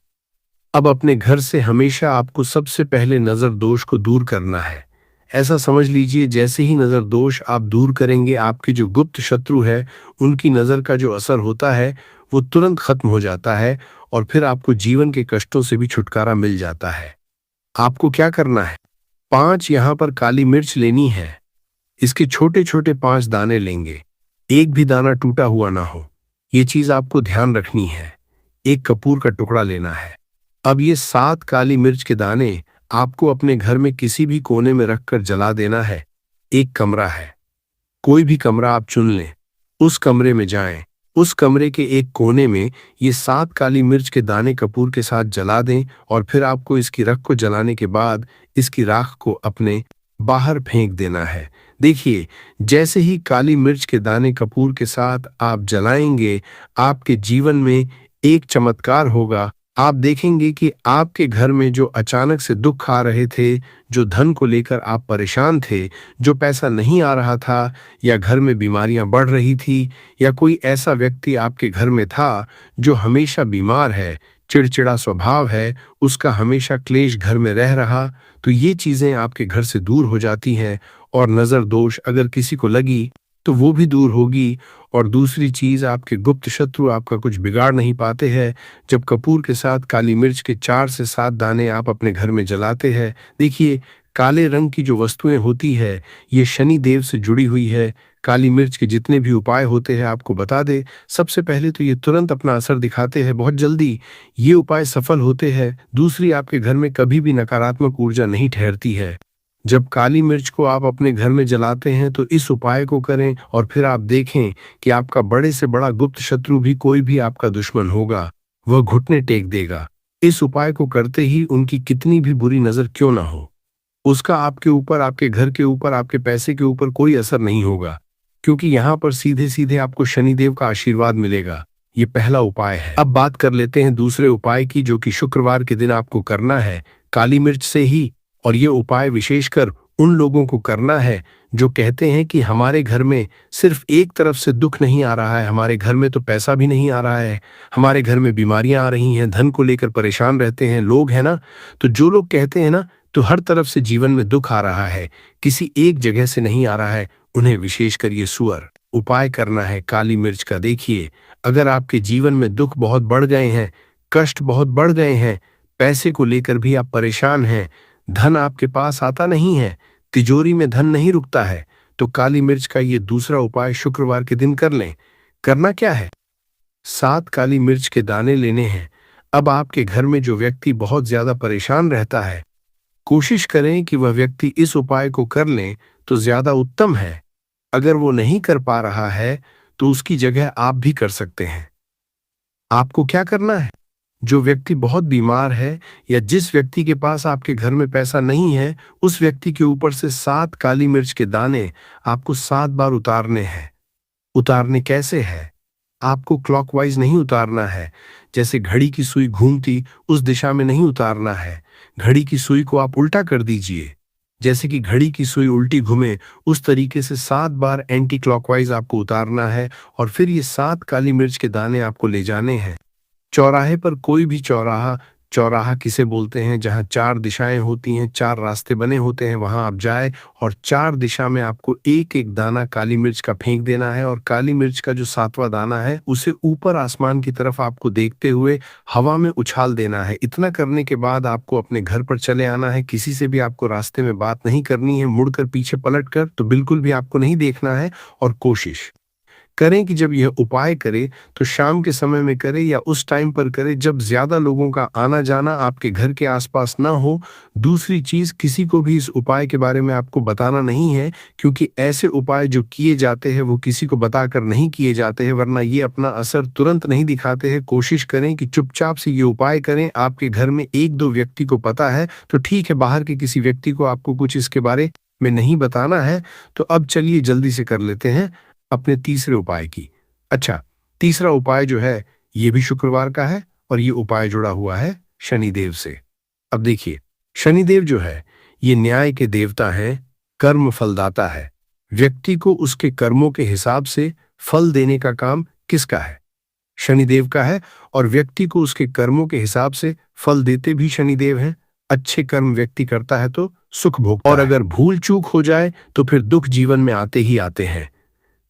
अब अपने घर से हमेशा आपको सबसे पहले नजर दोष को दूर करना है। ऐसा समझ लीजिए, जैसे ही नजर दोष आप दूर करेंगे, आपके जो गुप्त शत्रु है उनकी नजर का जो असर होता है वो तुरंत खत्म हो जाता है और फिर आपको जीवन के कष्टों से भी छुटकारा मिल जाता है। आपको क्या करना है? 5 यहाँ पर काली मिर्च लेनी है। इसके छोटे छोटे 5 दाने लेंगे, एक भी दाना टूटा हुआ ना हो, ये चीज आपको ध्यान रखनी है। एक कपूर का टुकड़ा लेना है। अब ये 7 काली मिर्च के दाने आपको अपने घर में किसी भी कोने में रखकर जला देना है। एक कमरा है, कोई भी कमरा आप चुन लें, उस कमरे में जाएं, उस कमरे के एक कोने में ये 7 काली मिर्च के दाने कपूर के साथ जला दें और फिर आपको इसकी राख को जलाने के बाद इसकी राख को अपने बाहर फेंक देना है। देखिए, जैसे ही काली मिर्च के दाने कपूर के साथ आप जलाएंगे, आपके जीवन में एक चमत्कार होगा। आप देखेंगे कि आपके घर में जो अचानक से दुख आ रहे थे, जो धन को लेकर आप परेशान थे, जो पैसा नहीं आ रहा था, या घर में बीमारियां बढ़ रही थी, या कोई ऐसा व्यक्ति आपके घर में था जो हमेशा बीमार है, चिड़चिड़ा स्वभाव है, उसका हमेशा क्लेश घर में रह रहा, तो ये चीजें आपके घर से दूर हो जाती हैं। और नजर दोष अगर किसी को लगी तो वो भी दूर होगी। और दूसरी चीज, आपके गुप्त शत्रु आपका कुछ बिगाड़ नहीं पाते हैं जब कपूर के साथ काली मिर्च के 4 से 7 दाने आप अपने घर में जलाते हैं। देखिए, काले रंग की जो वस्तुएं होती है ये शनि देव से जुड़ी हुई है। काली मिर्च के जितने भी उपाय होते हैं, आपको बता दे, सबसे पहले तो ये तुरंत अपना असर दिखाते हैं, बहुत जल्दी ये उपाय सफल होते हैं। दूसरी, आपके घर में कभी भी नकारात्मक ऊर्जा नहीं ठहरती है। जब काली मिर्च को आप अपने घर में जलाते हैं तो इस उपाय को करें और फिर आप देखें कि आपका बड़े से बड़ा गुप्त शत्रु भी, कोई भी आपका दुश्मन होगा, वह घुटने टेक देगा। इस उपाय को करते ही उनकी कितनी भी बुरी नजर क्यों ना हो, उसका आपके ऊपर, आपके घर के ऊपर, आपके पैसे के ऊपर कोई असर नहीं होगा, क्योंकि यहाँ पर सीधे सीधे आपको शनिदेव का आशीर्वाद मिलेगा। ये पहला उपाय है। अब बात कर लेते हैं दूसरे उपाय की, जो कि शुक्रवार के दिन आपको करना है काली मिर्च से ही। और ये उपाय विशेषकर उन लोगों को करना है जो कहते हैं कि हमारे घर में सिर्फ एक तरफ से दुख नहीं आ रहा है, हमारे घर में तो पैसा भी नहीं आ रहा है, हमारे घर में बीमारियां आ रही हैं, धन को लेकर परेशान रहते हैं लोग, है ना। तो जो लोग कहते हैं ना, तो हर तरफ से जीवन में दुख आ रहा है, किसी एक जगह से नहीं आ रहा है, उन्हें विशेषकर ये सुअर उपाय करना है काली मिर्च का। देखिए, अगर आपके जीवन में दुख बहुत बढ़ गए हैं, कष्ट बहुत बढ़ गए हैं, पैसे को लेकर भी आप परेशान हैं, धन आपके पास आता नहीं है, तिजोरी में धन नहीं रुकता है, तो काली मिर्च का ये दूसरा उपाय शुक्रवार के दिन कर लें। करना क्या है? 7 काली मिर्च के दाने लेने हैं। अब आपके घर में जो व्यक्ति बहुत ज्यादा परेशान रहता है, कोशिश करें कि वह व्यक्ति इस उपाय को कर लें तो ज्यादा उत्तम है। अगर वो नहीं कर पा रहा है तो उसकी जगह आप भी कर सकते हैं। आपको क्या करना है? जो व्यक्ति बहुत बीमार है या जिस व्यक्ति के पास आपके घर में पैसा नहीं है, उस व्यक्ति के ऊपर से 7 काली मिर्च के दाने आपको 7 बार उतारने हैं। उतारने कैसे है? आपको क्लॉकवाइज नहीं उतारना है, जैसे घड़ी की सुई घूमती उस दिशा में नहीं उतारना है। घड़ी की सुई को आप उल्टा कर दीजिए, जैसे कि घड़ी की सुई उल्टी घूमे उस तरीके से 7 बार एंटी क्लॉकवाइज आपको उतारना है। और फिर ये 7 काली मिर्च के दाने आपको ले जाने हैं चौराहे पर। कोई भी चौराहा, चौराहा किसे बोलते हैं जहां 4 दिशाएं होती हैं, 4 रास्ते बने होते हैं, वहां आप जाए और 4 दिशा में आपको एक एक दाना काली मिर्च का फेंक देना है। और काली मिर्च का जो 7वां दाना है उसे ऊपर आसमान की तरफ आपको देखते हुए हवा में उछाल देना है। इतना करने के बाद आपको अपने घर पर चले आना है। किसी से भी आपको रास्ते में बात नहीं करनी है, मुड़कर पीछे पलट कर तो बिल्कुल भी आपको नहीं देखना है। और कोशिश करें कि जब यह उपाय करें तो शाम के समय में करें या उस टाइम पर करें जब ज्यादा लोगों का आना जाना आपके घर के आसपास ना हो। दूसरी चीज, किसी को भी इस उपाय के बारे में आपको बताना नहीं है, क्योंकि ऐसे उपाय जो किए जाते हैं वो किसी को बताकर नहीं किए जाते हैं, वरना ये अपना असर तुरंत नहीं दिखाते हैं। कोशिश करें कि चुपचाप से ये उपाय करें। आपके घर में एक दो व्यक्ति को पता है तो ठीक है, बाहर के किसी व्यक्ति को आपको कुछ इसके बारे में नहीं बताना है। तो अब चलिए जल्दी से कर लेते हैं अपने तीसरे उपाय की। अच्छा, तीसरा उपाय जो है ये भी शुक्रवार का है और ये उपाय जुड़ा हुआ है शनिदेव से। अब देखिए, शनिदेव जो है ये न्याय के देवता हैं, कर्म फलदाता है। व्यक्ति को उसके कर्मों के हिसाब से फल देने का काम किसका है? शनिदेव का है। और व्यक्ति को उसके कर्मों के हिसाब से फल देते भी शनिदेव हैं। अच्छे कर्म व्यक्ति करता है तो सुख भोगता है, और अगर भूल चूक हो जाए तो फिर दुख जीवन में आते ही आते हैं,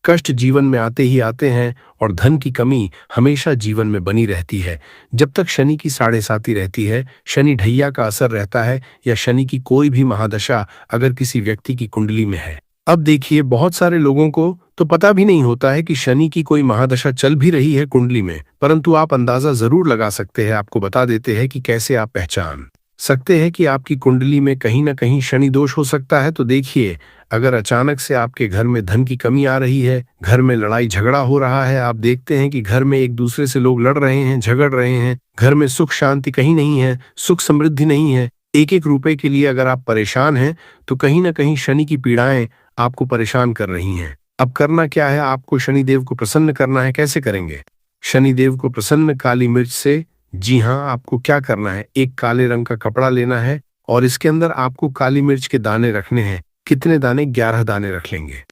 कष्ट जीवन में आते ही आते हैं, और धन की कमी हमेशा जीवन में बनी रहती है। जब तक शनि की साढ़े साती रहती है, शनि ढैया का असर रहता है, या शनि की कोई भी महादशा अगर किसी व्यक्ति की कुंडली में है। अब देखिए, बहुत सारे लोगों को तो पता भी नहीं होता है कि शनि की कोई महादशा चल भी रही है कुंडली में, परंतु आप अंदाजा जरूर लगा सकते हैं। आपको बता देते हैं कि कैसे आप पहचान सकते हैं कि आपकी कुंडली में कहीं ना कहीं शनि दोष हो सकता है। तो देखिए, अगर अचानक से आपके घर में धन की कमी आ रही है, घर में लड़ाई झगड़ा हो रहा है, आप देखते हैं कि घर में एक दूसरे से लोग लड़ रहे हैं, झगड़ रहे हैं, घर में सुख शांति कहीं नहीं है, सुख समृद्धि नहीं है, एक एक रुपए के लिए अगर आप परेशान हैं, तो कहीं ना कहीं शनि की पीड़ाएं आपको परेशान कर रही हैं। अब करना क्या है? आपको शनिदेव को प्रसन्न करना है। कैसे करेंगे शनिदेव को प्रसन्न? काली मिर्च से। जी हाँ, आपको क्या करना है, एक काले रंग का कपड़ा लेना है और इसके अंदर आपको काली मिर्च के दाने रखने हैं। कितने दाने? 11 दाने रख लेंगे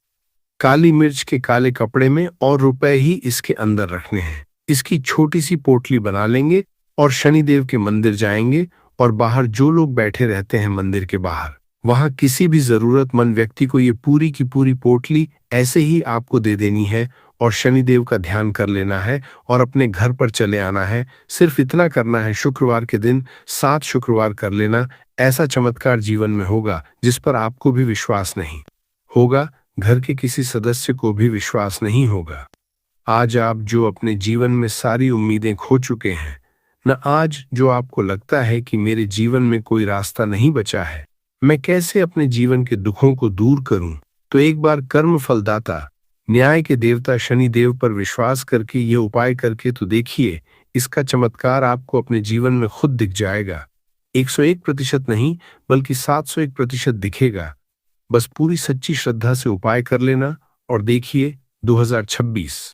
काली मिर्च के काले कपड़े में, और रुपए ही इसके अंदर रखने हैं। इसकी छोटी सी पोटली बना लेंगे और शनिदेव के मंदिर जाएंगे, और बाहर जो लोग बैठे रहते हैं मंदिर के बाहर, वहां किसी भी जरूरतमंद व्यक्ति को ये पूरी की पूरी पोटली ऐसे ही आपको दे देनी है, और शनिदेव का ध्यान कर लेना है और अपने घर पर चले आना है। सिर्फ इतना करना है, शुक्रवार के दिन 7 शुक्रवार कर लेना। ऐसा चमत्कार जीवन में होगा जिस पर आपको भी विश्वास नहीं होगा, घर के किसी सदस्य को भी विश्वास नहीं होगा। आज आप जो अपने जीवन में सारी उम्मीदें खो चुके हैं, न आज जो आपको लगता है कि मेरे जीवन में कोई रास्ता नहीं बचा है, मैं कैसे अपने जीवन के दुखों को दूर करूं, तो एक बार कर्म फलदाता न्याय के देवता शनिदेव पर विश्वास करके ये उपाय करके तो देखिए, इसका चमत्कार आपको अपने जीवन में खुद दिख जाएगा। 101% नहीं, बल्कि 701% दिखेगा। बस पूरी सच्ची श्रद्धा से उपाय कर लेना और देखिए 2026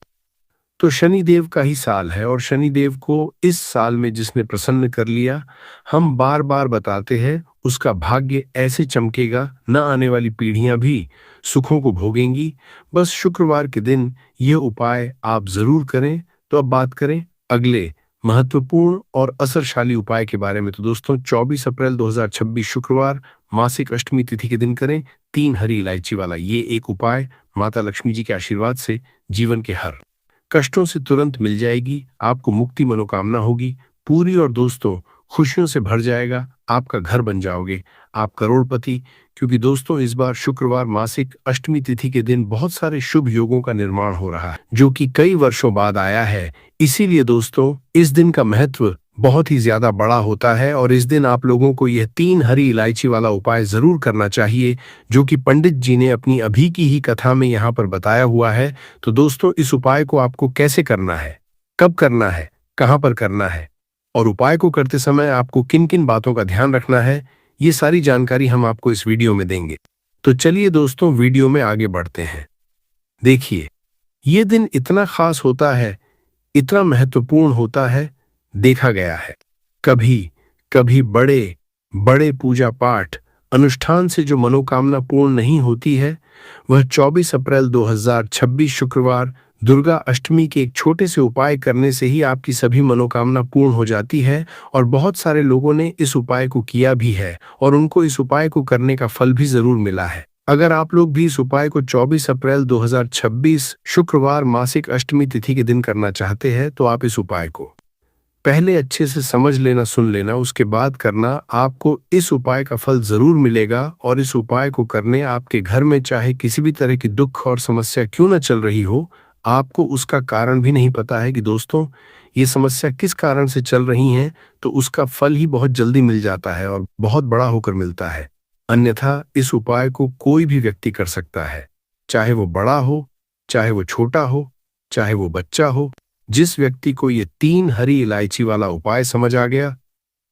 तो शनिदेव का ही साल है, और शनिदेव को इस साल में जिसने प्रसन्न कर लिया, हम बार बार बताते हैं, उसका भाग्य ऐसे चमकेगा, न आने वाली पीढ़ियां भी सुखों को भोगेंगी। बस शुक्रवार के दिन यह उपाय आप जरूर करें। तो अब बात करें अगले महत्वपूर्ण और असरशाली उपाय के बारे में। तो दोस्तों, 24 अप्रैल 2026 शुक्रवार मासिक अष्टमी तिथि के दिन करें 3 हरी इलायची वाला ये एक उपाय। माता लक्ष्मी जी के आशीर्वाद से जीवन के हर कष्टों से तुरंत मिल जाएगी, आपको मुक्ति मनोकामना होगी पूरी, और दोस्तों खुशियों से भर जाएगा। आपका घर बन जाओगे, आप करोड़पति। क्योंकि दोस्तों, इस बार शुक्रवार मासिक अष्टमी तिथि के दिन बहुत सारे शुभ योगों का निर्माण हो रहा है, जो कि कई वर्षों बाद आया है। इसीलिए दोस्तों, इस दिन का महत्व बहुत ही ज्यादा बड़ा होता है, और इस दिन आप लोगों को यह 3 हरी इलायची वाला उपाय जरूर करना चाहिए, जो कि पंडित जी ने अपनी अभी की ही कथा में यहाँ पर बताया हुआ है। तो दोस्तों, इस उपाय को आपको कैसे करना है, कब करना है, कहाँ पर करना है, और उपाय को करते समय आपको किन किन बातों का ध्यान रखना है, ये सारी जानकारी हम आपको इस वीडियो में देंगे। तो चलिए दोस्तों, वीडियो में आगे बढ़ते हैं। देखिए, ये दिन इतना खास होता है, इतना महत्वपूर्ण होता है, देखा गया है कभी कभी बड़े बड़े पूजा पाठ अनुष्ठान से जो मनोकामना पूर्ण नहीं होती है, वह 24 अप्रैल 2026 शुक्रवार दुर्गा अष्टमी के एक छोटे से उपाय करने से ही आपकी सभी मनोकामना पूर्ण हो जाती है। और बहुत सारे लोगों ने इस उपाय को किया भी है, और उनको इस उपाय को करने का फल भी जरूर मिला है। अगर आप लोग भी इस उपाय को 24 अप्रैल 2026 शुक्रवार मासिक अष्टमी तिथि के दिन करना चाहते हैं, तो आप इस उपाय को पहले अच्छे से समझ लेना, सुन लेना, उसके बाद करना। आपको इस उपाय का फल जरूर मिलेगा, और इस उपाय को करने आपके घर में चाहे किसी भी तरह की दुख और समस्या क्यों न चल रही हो, आपको उसका कारण भी नहीं पता है कि दोस्तों ये समस्या किस कारण से चल रही है, तो उसका फल ही बहुत जल्दी मिल जाता है और बहुत बड़ा होकर मिलता है। अन्यथा इस उपाय को कोई भी व्यक्ति कर सकता है, चाहे वो बड़ा हो, चाहे वो छोटा हो, चाहे वो बच्चा हो। जिस व्यक्ति को ये 3 हरी इलायची वाला उपाय समझ आ गया,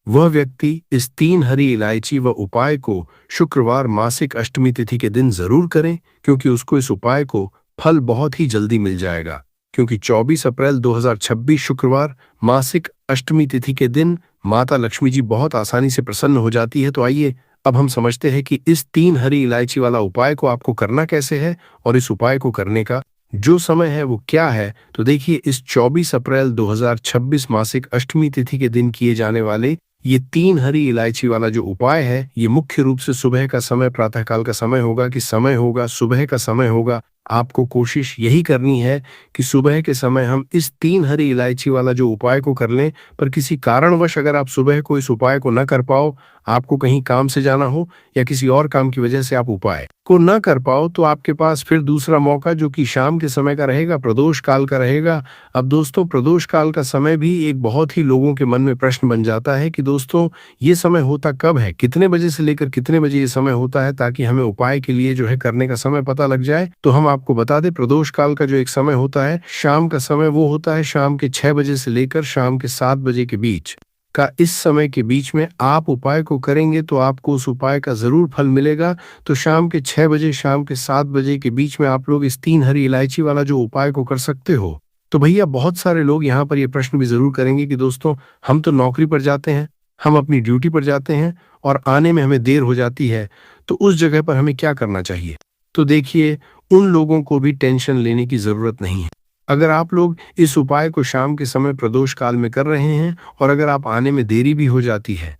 वह व्यक्ति इस 3 हरी इलायची व उपाय को शुक्रवार मासिक अष्टमी तिथि के दिन जरूर करें, क्योंकि उसको इस उपाय को फल बहुत ही जल्दी मिल जाएगा। क्योंकि 24 अप्रैल 2026 शुक्रवार मासिक अष्टमी तिथि के दिन माता लक्ष्मी जी बहुत आसानी से प्रसन्न हो जाती है। तो आइए अब हम समझते हैं कि इस 3 हरी इलायची वाला उपाय को आपको करना कैसे है और इस उपाय को करने का जो समय है वो क्या है। तो देखिए, इस 24 अप्रैल 2026 मासिक अष्टमी तिथि के दिन किए जाने वाले ये 3 हरी इलायची वाला जो उपाय है, ये मुख्य रूप से सुबह का समय, प्रातःकाल का समय होगा कि समय होगा, सुबह का समय होगा। आपको कोशिश यही करनी है कि सुबह के समय हम इस 3 हरी इलायची वाला जो उपाय को कर लें। पर किसी कारणवश अगर आप सुबह को इस उपाय को न कर पाओ, आपको कहीं काम से जाना हो या किसी और काम की वजह से आप उपाय को न कर पाओ, तो आपके पास फिर दूसरा मौका जो कि शाम के समय का रहेगा, प्रदोष काल का रहेगा। अब दोस्तों, प्रदोष काल का समय भी एक बहुत ही लोगों के मन में प्रश्न बन जाता है कि दोस्तों ये समय होता कब है, कितने बजे से लेकर कितने बजे ये समय होता है, ताकि हमें उपाय के लिए जो है करने का समय पता लग जाए। तो हम आपको बता दें, प्रदोष काल का जो एक समय होता है, शाम का समय, वो होता है शाम के 6 बजे से लेकर शाम के 7 बजे के बीच का। इस समय के बीच में आप उपाय को करेंगे तो आपको उस उपाय का जरूर फल मिलेगा। तो शाम के 6 बजे, शाम के 7 बजे के बीच में आप लोग इस 3 हरी इलायची वाला जो उपाय को कर सकते हो। तो भैया, बहुत सारे लोग यहाँ पर ये प्रश्न भी जरूर करेंगे कि दोस्तों हम तो नौकरी पर जाते हैं, हम अपनी ड्यूटी पर जाते हैं और आने में हमें देर हो जाती है, तो उस जगह पर हमें क्या करना चाहिए। तो देखिए, उन लोगों को भी टेंशन लेने की जरूरत नहीं है। अगर आप लोग इस उपाय को शाम के समय प्रदोष काल में कर रहे हैं और अगर आप आने में देरी भी हो जाती है,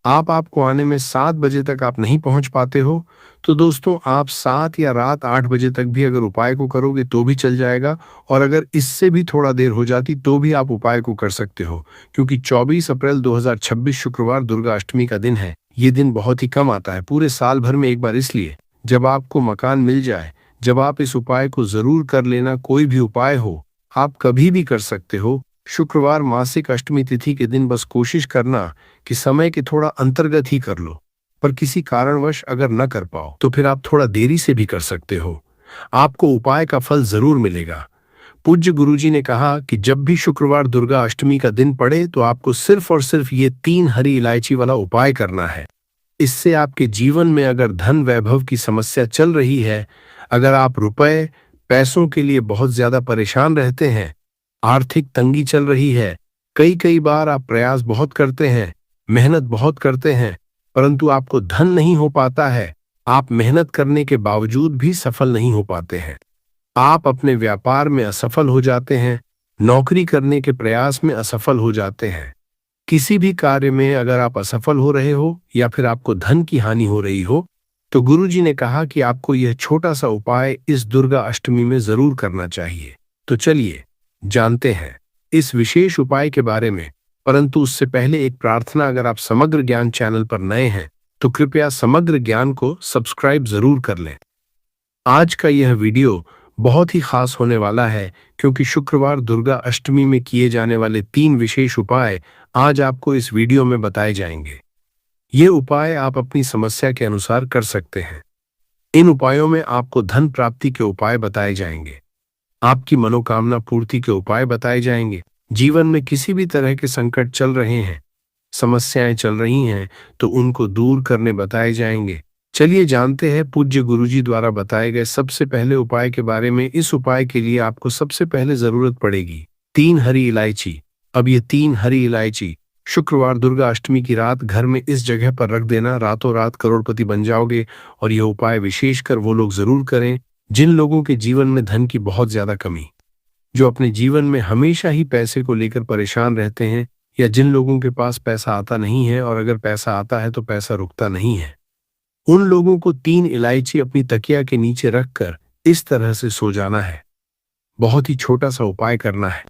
आपको आने में 7 बजे तक आप नहीं पहुंच पाते हो, तो दोस्तों आप 7 या रात 8 बजे तक भी अगर उपाय को करोगे तो भी चल जाएगा। और अगर इससे भी थोड़ा देर हो जाती तो भी आप उपाय को कर सकते हो, क्योंकि 24 अप्रैल 2026 शुक्रवार दुर्गा अष्टमी का दिन है। ये दिन बहुत ही कम आता है पूरे साल भर में एक बार, इसलिए जब आपको मकान मिल जाए, जब आप इस उपाय को जरूर कर लेना। कोई भी उपाय हो, आप कभी भी कर सकते हो। शुक्रवार मासिक अष्टमी तिथि के दिन बस कोशिश करना कि समय के थोड़ा अंतर्गत ही कर लो। पर किसी कारणवश अगर न कर पाओ तो फिर आप थोड़ा देरी से भी कर सकते हो, आपको उपाय का फल जरूर मिलेगा। पूज्य गुरुजी ने कहा कि जब भी शुक्रवार दुर्गा अष्टमी का दिन पड़े तो आपको सिर्फ और सिर्फ ये 3 हरी इलायची वाला उपाय करना है। इससे आपके जीवन में अगर धन वैभव की समस्या चल रही है, अगर आप रुपए पैसों के लिए बहुत ज्यादा परेशान रहते हैं, आर्थिक तंगी चल रही है, कई कई बार आप प्रयास बहुत करते हैं, मेहनत बहुत करते हैं, परंतु आपको धन नहीं हो पाता है, आप मेहनत करने के बावजूद भी सफल नहीं हो पाते हैं, आप अपने व्यापार में असफल हो जाते हैं, नौकरी करने के प्रयास में असफल हो जाते हैं, किसी भी कार्य में अगर आप असफल हो रहे हो या फिर आपको धन की हानि हो रही हो, तो गुरुजी ने कहा कि आपको यह छोटा सा उपाय इस दुर्गा अष्टमी में जरूर करना चाहिए। तो चलिए जानते हैं इस विशेष उपाय के बारे में। परंतु उससे पहले एक प्रार्थना, अगर आप समग्र ज्ञान चैनल पर नए हैं तो कृपया समग्र ज्ञान को सब्सक्राइब जरूर कर लें। आज का यह वीडियो बहुत ही खास होने वाला है, क्योंकि शुक्रवार दुर्गा अष्टमी में किए जाने वाले 3 विशेष उपाय आज आपको इस वीडियो में बताए जाएंगे। ये उपाय आप अपनी समस्या के अनुसार कर सकते हैं। इन उपायों में आपको धन प्राप्ति के उपाय बताए जाएंगे, आपकी मनोकामना पूर्ति के उपाय बताए जाएंगे, जीवन में किसी भी तरह के संकट चल रहे हैं, समस्याएं चल रही हैं, तो उनको दूर करने बताए जाएंगे। चलिए जानते हैं पूज्य गुरुजी द्वारा बताए गए सबसे पहले उपाय के बारे में। इस उपाय के लिए आपको सबसे पहले जरूरत पड़ेगी 3 हरी इलायची। अब ये 3 हरी इलायची शुक्रवार दुर्गा अष्टमी की रात घर में इस जगह पर रख देना, रातों रात करोड़पति बन जाओगे। और यह उपाय विशेषकर वो लोग जरूर करें जिन लोगों के जीवन में धन की बहुत ज्यादा कमी, जो अपने जीवन में हमेशा ही पैसे को लेकर परेशान रहते हैं, या जिन लोगों के पास पैसा आता नहीं है और अगर पैसा आता है तो पैसा रुकता नहीं है। उन लोगों को 3 इलायची अपनी तकिया के नीचे रखकर इस तरह से सो जाना है। बहुत ही छोटा सा उपाय करना है।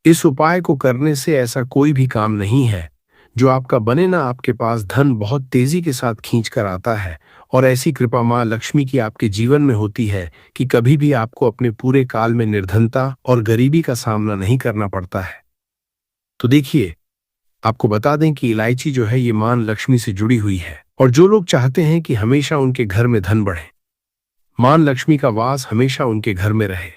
इस उपाय को करने से ऐसा कोई भी काम नहीं है जो आपका बने ना आपके पास धन बहुत तेजी के साथ खींच कर आता है। और ऐसी कृपा माँ लक्ष्मी की आपके जीवन में होती है कि कभी भी आपको अपने पूरे काल में निर्धनता और गरीबी का सामना नहीं करना पड़ता है। तो देखिए, आपको बता दें कि इलायची जो है ये माँ लक्ष्मी से जुड़ी हुई है, और जो लोग चाहते हैं कि हमेशा उनके घर में धन बढ़े, माँ लक्ष्मी का वास हमेशा उनके घर में रहे,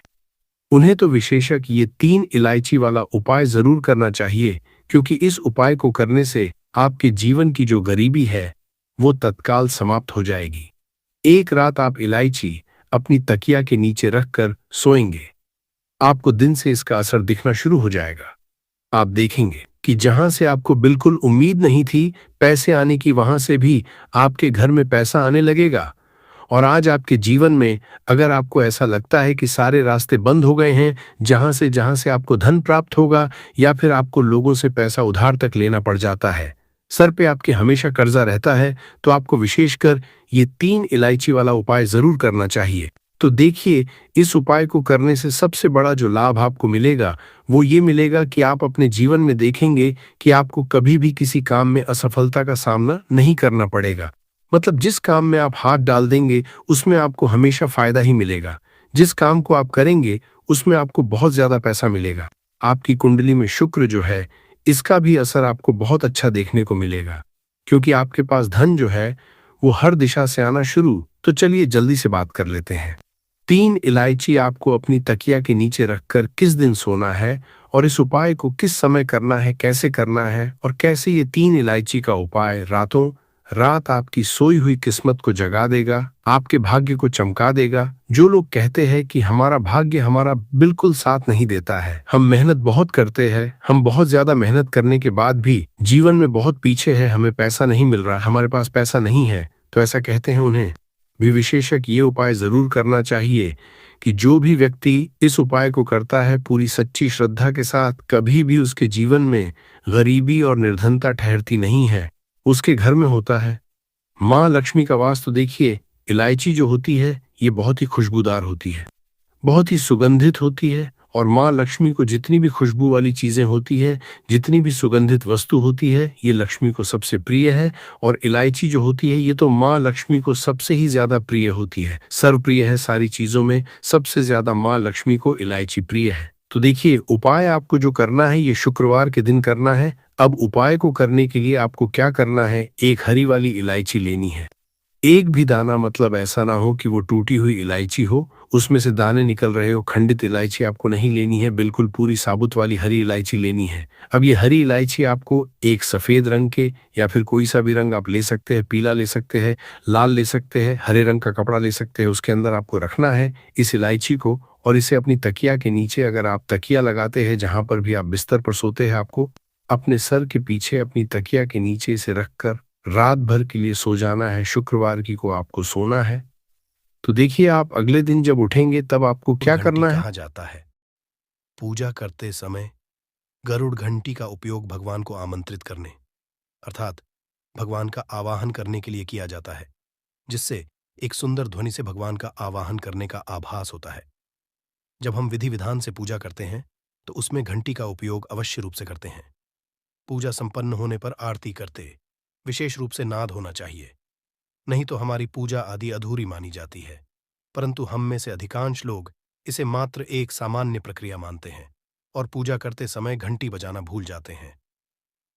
उन्हें तो विशेषक ये 3 इलायची वाला उपाय जरूर करना चाहिए, क्योंकि इस उपाय को करने से आपके जीवन की जो गरीबी है वो तत्काल समाप्त हो जाएगी। एक रात आप इलायची अपनी तकिया के नीचे रखकर सोएंगे, आपको दिन से इसका असर दिखना शुरू हो जाएगा। आप देखेंगे कि जहां से आपको बिल्कुल उम्मीद नहीं थी पैसे आने की, वहां से भी आपके घर में पैसा आने लगेगा। और आज आपके जीवन में अगर आपको ऐसा लगता है कि सारे रास्ते बंद हो गए हैं, जहां से आपको धन प्राप्त होगा, या फिर आपको लोगों से पैसा उधार तक लेना पड़ जाता है, सर पे आपके हमेशा कर्जा रहता है, तो आपको विशेषकर ये 3 इलायची वाला उपाय जरूर करना चाहिए। तो देखिए, इस उपाय को करने से सबसे बड़ा जो लाभ आपको मिलेगा वो ये मिलेगा कि आप अपने जीवन में देखेंगे कि आपको कभी भी किसी काम में असफलता का सामना नहीं करना पड़ेगा। मतलब जिस काम में आप हाथ डाल देंगे उसमें आपको हमेशा फायदा ही मिलेगा। जिस काम को आप करेंगे उसमें आपको बहुत ज्यादा पैसा मिलेगा। आपकी कुंडली में शुक्र जो है इसका भी असर आपको बहुत अच्छा देखने को मिलेगा, क्योंकि आपके पास धन जो है वो हर दिशा से आना शुरू। तो चलिए जल्दी से बात कर लेते हैं। 3 इलायची आपको अपनी तकिया के नीचे रखकर किस दिन सोना है, और इस उपाय को किस समय करना है, कैसे करना है, और कैसे ये 3 इलायची का उपाय रातों रात आपकी सोई हुई किस्मत को जगा देगा, आपके भाग्य को चमका देगा। जो लोग कहते हैं कि हमारा भाग्य हमारा बिल्कुल साथ नहीं देता है, हम मेहनत बहुत करते हैं, हम बहुत ज्यादा मेहनत करने के बाद भी जीवन में बहुत पीछे है, हमें पैसा नहीं मिल रहा, हमारे पास पैसा नहीं है, तो ऐसा कहते हैं उन्हें भी विशेषक ये उपाय जरूर करना चाहिए कि जो भी व्यक्ति इस उपाय को करता है पूरी सच्ची श्रद्धा के साथ, कभी भी उसके जीवन में गरीबी और निर्धनता ठहरती नहीं है, उसके घर में होता है माँ लक्ष्मी का वास। तो देखिए, इलायची जो होती है ये बहुत ही खुशबूदार होती है, बहुत ही सुगंधित होती है, और माँ लक्ष्मी को जितनी भी खुशबू वाली चीजें होती है, जितनी भी सुगंधित वस्तु होती है, ये लक्ष्मी को सबसे प्रिय है। और इलायची जो होती है ये तो माँ लक्ष्मी को सबसे ही ज्यादा प्रिय होती है, सर्वप्रिय है। सारी चीजों में सबसे ज्यादा माँ लक्ष्मी को इलायची प्रिय है। तो देखिए, उपाय आपको जो करना है ये शुक्रवार के दिन करना है। अब उपाय को करने के लिए आपको क्या करना है, एक हरी वाली इलायची लेनी है। एक भी दाना, मतलब ऐसा ना हो कि वो टूटी हुई इलायची हो, उसमें से दाने निकल रहे हो, खंडित इलायची आपको नहीं लेनी है, बिल्कुल पूरी साबुत वाली हरी इलायची लेनी है। अब ये हरी इलायची आपको एक सफेद रंग के, या फिर कोई सा भी रंग आप ले सकते हैं, पीला ले सकते हैं, लाल ले सकते हैं, हरे रंग का कपड़ा ले सकते हैं, उसके अंदर आपको रखना है इस इलायची को। और इसे अपनी तकिया के नीचे, अगर आप तकिया लगाते हैं जहां पर भी आप बिस्तर पर सोते हैं, आपको अपने सर के पीछे अपनी तकिया के नीचे इसे रखकर रात भर के लिए सो जाना है। शुक्रवार की को आपको सोना है। तो देखिए, आप अगले दिन जब उठेंगे तब आपको क्या घंटी करना है। कहा जाता है। पूजा करते समय गरुड़ घंटी का उपयोग भगवान को आमंत्रित करने अर्थात भगवान का आवाहन करने के लिए किया जाता है, जिससे एक सुंदर ध्वनि से भगवान का आवाहन करने का आभास होता है। जब हम विधि विधान से पूजा करते हैं तो उसमें घंटी का उपयोग अवश्य रूप से करते हैं। पूजा संपन्न होने पर आरती करते विशेष रूप से नाद होना चाहिए, नहीं तो हमारी पूजा आदि अधूरी मानी जाती है। परंतु हम में से अधिकांश लोग इसे मात्र एक सामान्य प्रक्रिया मानते हैं और पूजा करते समय घंटी बजाना भूल जाते हैं।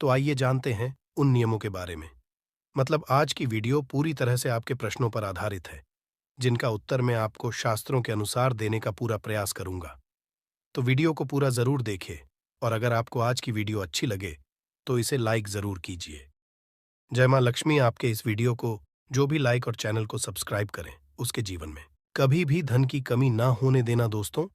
तो आइए जानते हैं उन नियमों के बारे में। मतलब आज की वीडियो पूरी तरह से आपके प्रश्नों पर आधारित है, जिनका उत्तर मैं आपको शास्त्रों के अनुसार देने का पूरा प्रयास करूंगा। तो वीडियो को पूरा जरूर देखें, और अगर आपको आज की वीडियो अच्छी लगे तो इसे लाइक जरूर कीजिए। जय मां लक्ष्मी आपके इस वीडियो को जो भी लाइक और चैनल को सब्सक्राइब करें, उसके जीवन में कभी भी धन की कमी ना होने देना। दोस्तों,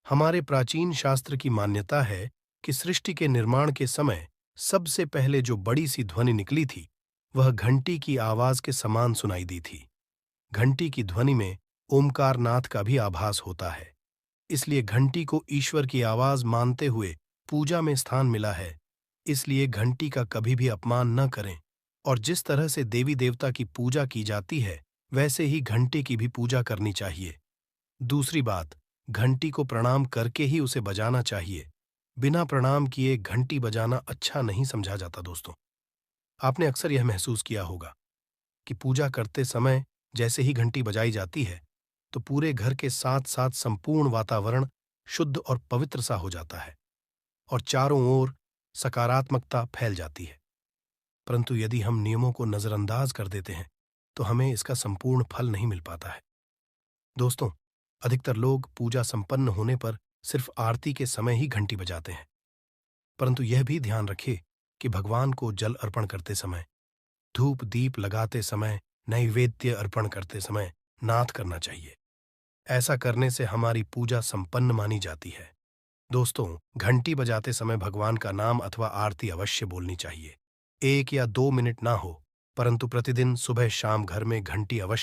हमारे प्राचीन शास्त्र की मान्यता है कि सृष्टि के निर्माण के समय सबसे पहले जो बड़ी सी ध्वनि निकली थी वह घंटी की आवाज के समान सुनाई दी थी। घंटी की ध्वनि में ओमकार नाथ का भी आभास होता है, इसलिए घंटी को ईश्वर की आवाज मानते हुए पूजा में स्थान मिला है। इसलिए घंटी का कभी भी अपमान न करें, और जिस तरह से देवी देवता की पूजा की जाती है वैसे ही घंटी की भी पूजा करनी चाहिए। दूसरी बात, घंटी को प्रणाम करके ही उसे बजाना चाहिए। बिना प्रणाम किए घंटी बजाना अच्छा नहीं समझा जाता दोस्तों। आपने अक्सर यह महसूस किया होगा कि पूजा करते समय जैसे ही घंटी बजाई जाती है तो पूरे घर के साथ साथ संपूर्ण वातावरण शुद्ध और पवित्र सा हो जाता है और चारों ओर सकारात्मकता फैल जाती है। परंतु यदि हम नियमों को नजरअंदाज कर देते हैं तो हमें इसका संपूर्ण फल नहीं मिल पाता है। दोस्तों, अधिकतर लोग पूजा संपन्न होने पर सिर्फ आरती के समय ही घंटी बजाते हैं, परंतु यह भी ध्यान रखें कि भगवान को जल अर्पण करते समय, धूप दीप लगाते समय, नैवेद्य अर्पण करते समय नाद करना चाहिए। ऐसा करने से हमारी पूजा संपन्न मानी जाती है। दोस्तों, घंटी बजाते समय भगवान का नाम अथवा आरती अवश्य बोलनी चाहिए। 1 या 2 मिनट ना हो, परंतु प्रतिदिन सुबह शाम घर में घंटी अवश्य